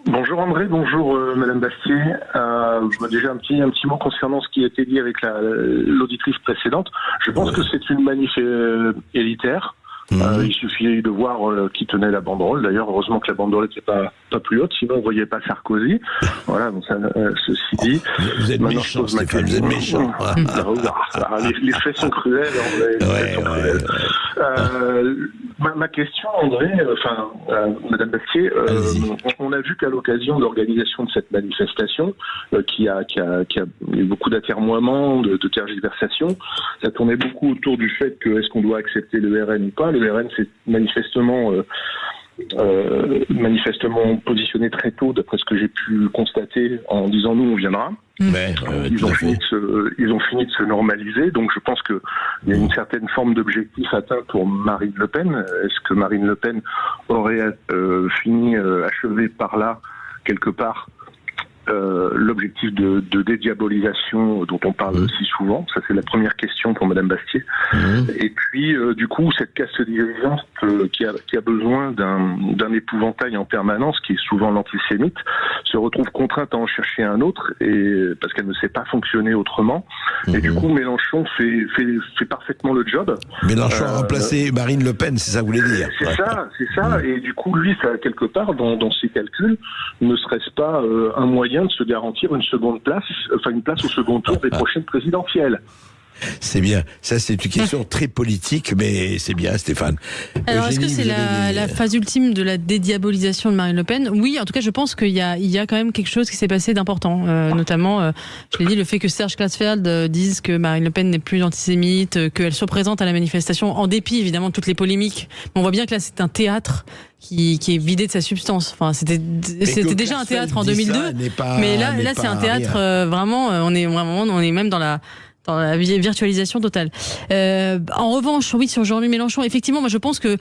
Bonjour André, bonjour Madame Bastier. Je vois déjà un petit mot concernant ce qui a été dit avec l'auditrice précédente. Je pense que c'est une manif élitaire. Il suffit de voir qui tenait la banderole. D'ailleurs, heureusement que la banderole n'était pas plus haute, sinon on ne voyait pas Sarkozy. Voilà, donc ça, ceci dit. Vous êtes méchant, Stéphane, vous êtes méchant. Les faits sont cruels, ma question, André, Madame Bastier, on a vu qu'à l'occasion de l'organisation de cette manifestation, qui a eu beaucoup d'atermoiements, de tergiversations, ça tournait beaucoup autour du fait que est-ce qu'on doit accepter le RN ou pas. Le RN s'est manifestement positionné très tôt, d'après ce que j'ai pu constater, en disant nous on viendra. Ils ont fini de se normaliser, donc je pense qu'il y a une certaine forme d'objectif atteint pour Marine Le Pen. Est-ce que Marine Le Pen aurait achevé par là, quelque part, l'objectif de dédiabolisation dont on parle si souvent? Ça, c'est la première question pour Madame Bastier. Et puis, du coup, cette caste dirigeante qui a besoin d'un épouvantail en permanence, qui est souvent l'antisémite, se retrouve contrainte à en chercher un autre, parce qu'elle ne sait pas fonctionner autrement. Et du coup, Mélenchon fait parfaitement le job. Mélenchon a remplacé Marine Le Pen, c'est ça que vous voulez dire? C'est ça. Et du coup, lui, ça, quelque part, dans ses calculs, ne serait-ce pas un moyen de se garantir une place au second tour des prochaines présidentielles? C'est bien. Ça, c'est une question très politique, mais c'est bien, Stéphane. Alors, est-ce que c'est la phase ultime de la dédiabolisation de Marine Le Pen? Oui, en tout cas, je pense qu'il y a quand même quelque chose qui s'est passé d'important. Notamment, je l'ai dit, le fait que Serge Klarsfeld dise que Marine Le Pen n'est plus antisémite, qu'elle soit présente à la manifestation, en dépit, évidemment, de toutes les polémiques. Mais on voit bien que là, c'est un théâtre qui est vidé de sa substance. Enfin, c'était déjà un théâtre en 2002, mais là, c'est un théâtre vraiment. On est même dans la virtualisation totale. En revanche, oui, sur Jean-Luc Mélenchon, effectivement, moi je pense que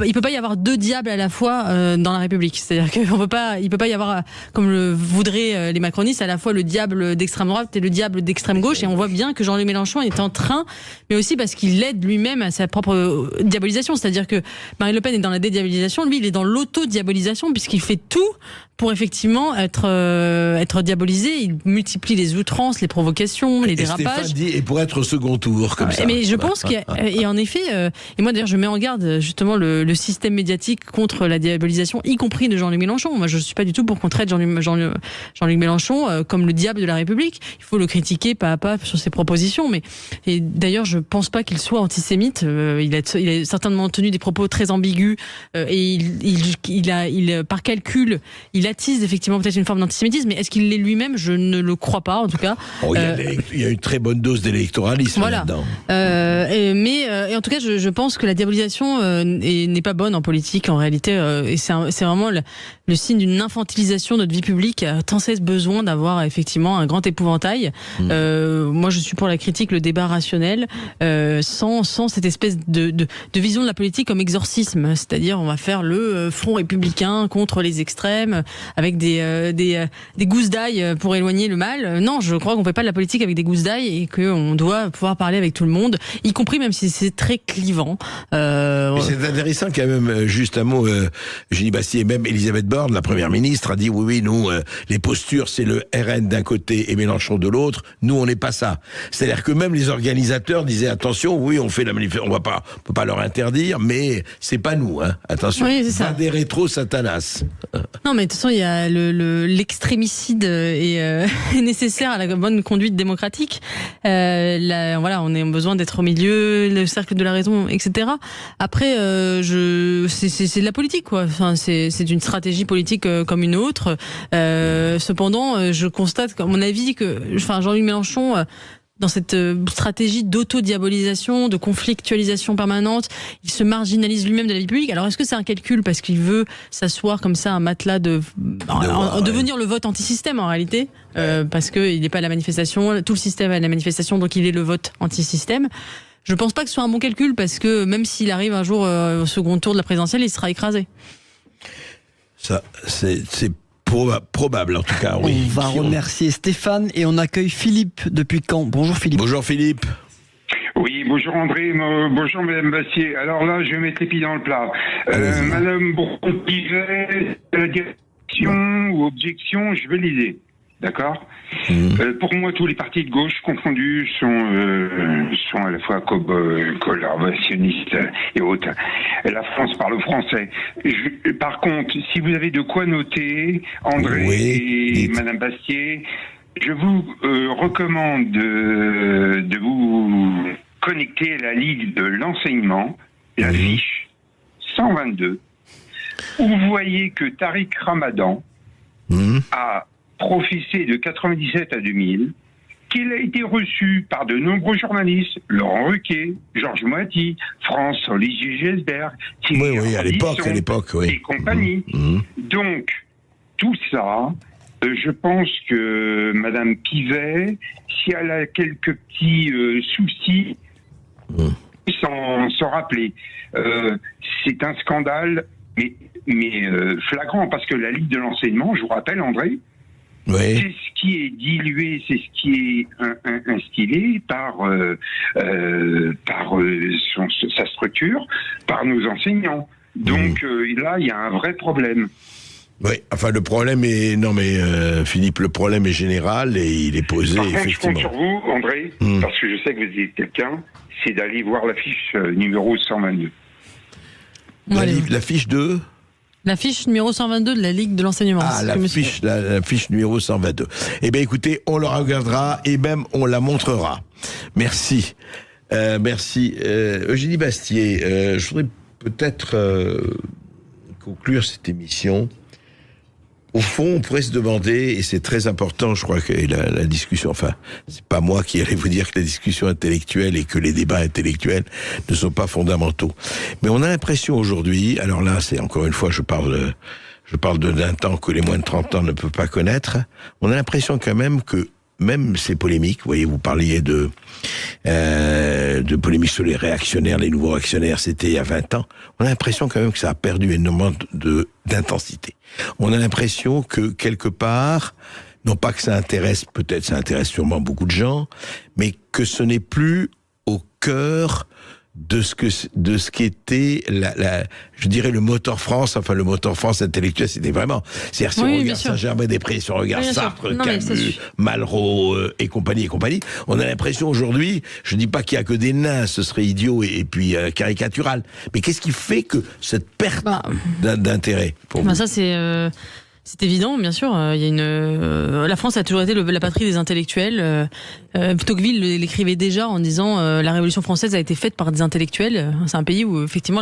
il peut pas y avoir deux diables à la fois dans la République. C'est-à-dire qu'il peut pas y avoir, comme le voudraient les macronistes, à la fois le diable d'extrême droite et le diable d'extrême gauche. Et on voit bien que Jean-Luc Mélenchon est en train, mais aussi parce qu'il aide lui-même à sa propre diabolisation. C'est-à-dire que Marine Le Pen est dans la dédiabolisation, lui il est dans l'auto-diabolisation puisqu'il fait tout pour effectivement être diabolisé. Il multiplie les outrances, les provocations, les dérapages. Stéphane dit, et pour être au second tour, comme ça. Mais je pense et en effet, et moi d'ailleurs je mets en garde justement le système médiatique contre la diabolisation, y compris de Jean-Luc Mélenchon. Moi je suis pas du tout pour qu'on traite Jean-Luc Mélenchon comme le diable de la République. Il faut le critiquer pas à pas sur ses propositions, et d'ailleurs je pense pas qu'il soit antisémite. Il a certainement tenu des propos très ambigus, et il par calcul, il attise effectivement peut-être une forme d'antisémitisme, mais est-ce qu'il l'est lui-même? Je ne le crois pas, en tout cas. Il y a une très bonne dose d'électoralisme là-dedans. Mais en tout cas, je pense que la diabolisation n'est pas bonne en politique, en réalité, et c'est vraiment le signe d'une infantilisation de notre vie publique, sans cesse besoin d'avoir effectivement un grand épouvantail. Moi, je suis pour la critique, le débat rationnel, sans cette espèce de vision de la politique comme exorcisme, c'est-à-dire on va faire le front républicain contre les extrêmes avec des gousses d'ail pour éloigner le mal. Non, je crois qu'on ne fait pas de la politique avec des gousses d'ail et qu'on doit pouvoir parler avec tout le monde, y compris même si c'est très clivant. C'est intéressant quand même, juste un mot, Eugénie Bastier et même Elisabeth Borne, la première ministre, a dit oui, nous, les postures, c'est le RN d'un côté et Mélenchon de l'autre. Nous, on n'est pas ça. C'est-à-dire que même les organisateurs disaient attention, oui, on fait la manifestation, on peut pas leur interdire, mais c'est pas nous, hein. Attention. Oui, c'est ça. Pas des rétro Satanas. Non, mais de toute façon, il y a l'extrémicide est nécessaire à la bonne conduite démocratique. Voilà, on a besoin d'être au milieu, le cercle de la raison, etc. Après, c'est de la politique, quoi. Enfin, c'est une stratégie politique comme une autre. Cependant, je constate, à mon avis, que Jean-Luc Mélenchon, dans cette stratégie d'auto-diabolisation, de conflictualisation permanente, il se marginalise lui-même de la vie publique. Alors, est-ce que c'est un calcul parce qu'il veut s'asseoir comme ça un matelas devenir le vote anti-système en réalité, parce qu'il n'est pas à la manifestation, tout le système est à la manifestation, donc il est le vote anti-système. Je pense pas que ce soit un bon calcul, parce que même s'il arrive un jour au second tour de la présidentielle, il sera écrasé. Ça, c'est probable en tout cas. Oui. On va remercier Stéphane et on accueille Philippe depuis Caen. Bonjour Philippe. Bonjour Philippe. Oui, bonjour André, bonjour Madame Bastier. Alors là, je vais mettre les pieds dans le plat. Madame Bourgogne, la direction ou objection, je vais l'idée. D'accord. Pour moi, tous les partis de gauche confondus sont à la fois collaborationnistes et autres. La France parle français. Par contre, si vous avez de quoi noter, André et Madame Bastier, je vous recommande de vous connecter à la Ligue de l'enseignement, la fiche 122, où vous voyez que Tariq Ramadan a professé de 97 à 2000, qu'il a été reçu par de nombreux journalistes, Laurent Ruquier, Georges Moati, France, Olivier Gesbert, oui, à l'époque, oui. Et compagnie. Donc, tout ça, je pense que Madame Pivet, si elle a quelques petits soucis, s'en rappeler. C'est un scandale, mais flagrant, parce que la Ligue de l'enseignement, je vous rappelle, André, c'est ce qui est dilué, c'est ce qui est instillé par sa structure, par nos enseignants. Donc là, il y a un vrai problème. Oui, enfin le problème est... Non mais Philippe, le problème est général et il est posé par contre, effectivement. je compte sur vous, André, parce que je sais que vous êtes quelqu'un, c'est d'aller voir la fiche numéro 122. La fiche de... La fiche numéro 122 de la Ligue de l'enseignement. Ah, la fiche numéro 122. Eh bien, écoutez, on la regardera et même on la montrera. Merci. Merci. Eugénie Bastier, je voudrais peut-être conclure cette émission. Au fond, on pourrait se demander, et c'est très important, je crois que la discussion, enfin, c'est pas moi qui allais vous dire que la discussion intellectuelle et que les débats intellectuels ne sont pas fondamentaux. Mais on a l'impression aujourd'hui, alors là, c'est encore une fois, je parle d'un temps que les moins de 30 ans ne peuvent pas connaître, on a l'impression quand même que même ces polémiques, vous voyez, vous parliez de polémiques sur les réactionnaires, les nouveaux réactionnaires, c'était il y a 20 ans. On a l'impression quand même que ça a perdu énormément d'intensité. On a l'impression que quelque part, non pas que ça intéresse, peut-être ça intéresse sûrement beaucoup de gens, mais que ce n'est plus au cœur de ce qu'était je dirais le moteur France, enfin le moteur France intellectuel, c'était vraiment, c'est-à-dire si on regarde Saint-Germain-des-Prés, si on regarde Sartre, Camus, Malraux et compagnie, on a l'impression aujourd'hui, je dis pas qu'il y a que des nains, ce serait idiot et puis caricatural, mais qu'est-ce qui fait que cette perte d'intérêt pour vous? Ça c'est évident, bien sûr. Il y a la France a toujours été la patrie des intellectuels. Tocqueville l'écrivait déjà en disant la Révolution française a été faite par des intellectuels. C'est un pays où effectivement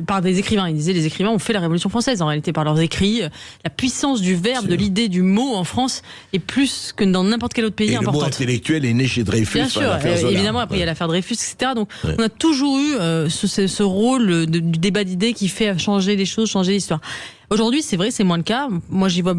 par des écrivains. Il disait les écrivains ont fait la Révolution française en réalité par leurs écrits. La puissance du verbe, de l'idée, du mot en France est plus que dans n'importe quel autre pays importante. Le mot intellectuel est né chez Dreyfus. Bien sûr, évidemment. Après il y a l'affaire Dreyfus, etc. Donc on a toujours eu ce rôle du débat d'idées qui fait changer les choses, changer l'histoire. Aujourd'hui, c'est vrai, c'est moins le cas. Moi, j'y vois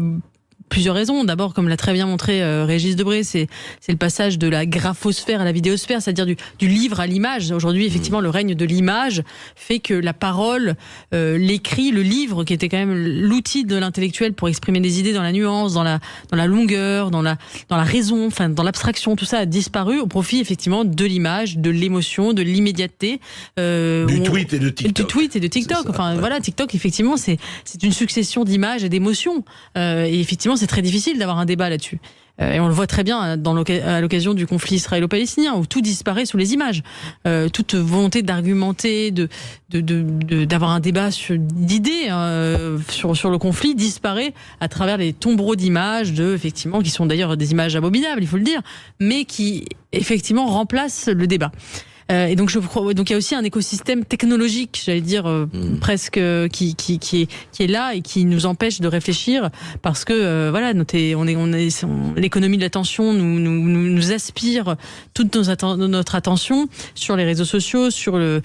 plusieurs raisons. D'abord, comme l'a très bien montré Régis Debray, c'est le passage de la graphosphère à la vidéosphère, c'est-à-dire du livre à l'image. Aujourd'hui, effectivement, le règne de l'image fait que la parole, l'écrit, le livre, qui était quand même l'outil de l'intellectuel pour exprimer des idées dans la nuance, dans la longueur, dans la raison, enfin dans l'abstraction, tout ça a disparu au profit effectivement de l'image, de l'émotion, de l'immédiateté. Du tweet et de TikTok. Du tweet et de TikTok. Voilà, TikTok, effectivement, c'est une succession d'images et d'émotions. Et effectivement, c'est très difficile d'avoir un débat là-dessus. Et on le voit très bien à l'occasion du conflit israélo-palestinien, où tout disparaît sous les images. Toute volonté d'argumenter, d'avoir un débat d'idées sur le conflit disparaît à travers les tombereaux d'images, effectivement, qui sont d'ailleurs des images abominables, il faut le dire, mais qui effectivement remplacent le débat. Et donc donc il y a aussi un écosystème technologique, j'allais dire presque qui est là et qui nous empêche de réfléchir parce que voilà, l'économie de l'attention nous aspire toute notre attention sur les réseaux sociaux, sur le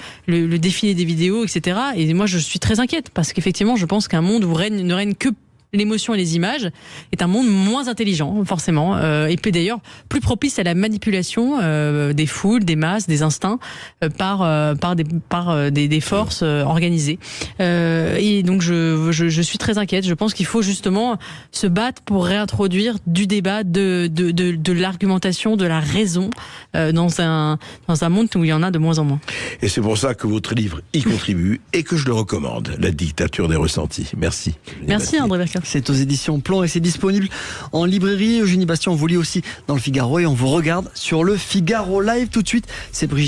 défilé des vidéos, etc. Et moi je suis très inquiète parce qu'effectivement je pense qu'un monde où ne règne que l'émotion et les images est un monde moins intelligent, forcément, et puis d'ailleurs plus propice à la manipulation des foules, des masses, des instincts par des forces organisées. Et donc je suis très inquiète. Je pense qu'il faut justement se battre pour réintroduire du débat, de l'argumentation, de la raison dans un monde où il y en a de moins en moins. Et c'est pour ça que votre livre y contribue et que je le recommande, La dictature des ressentis. Merci. Merci André Berca. C'est aux éditions Plomb et c'est disponible en librairie. Eugénie Bastien, on vous lit aussi dans le Figaro et on vous regarde sur le Figaro Live tout de suite. C'est Brigitte.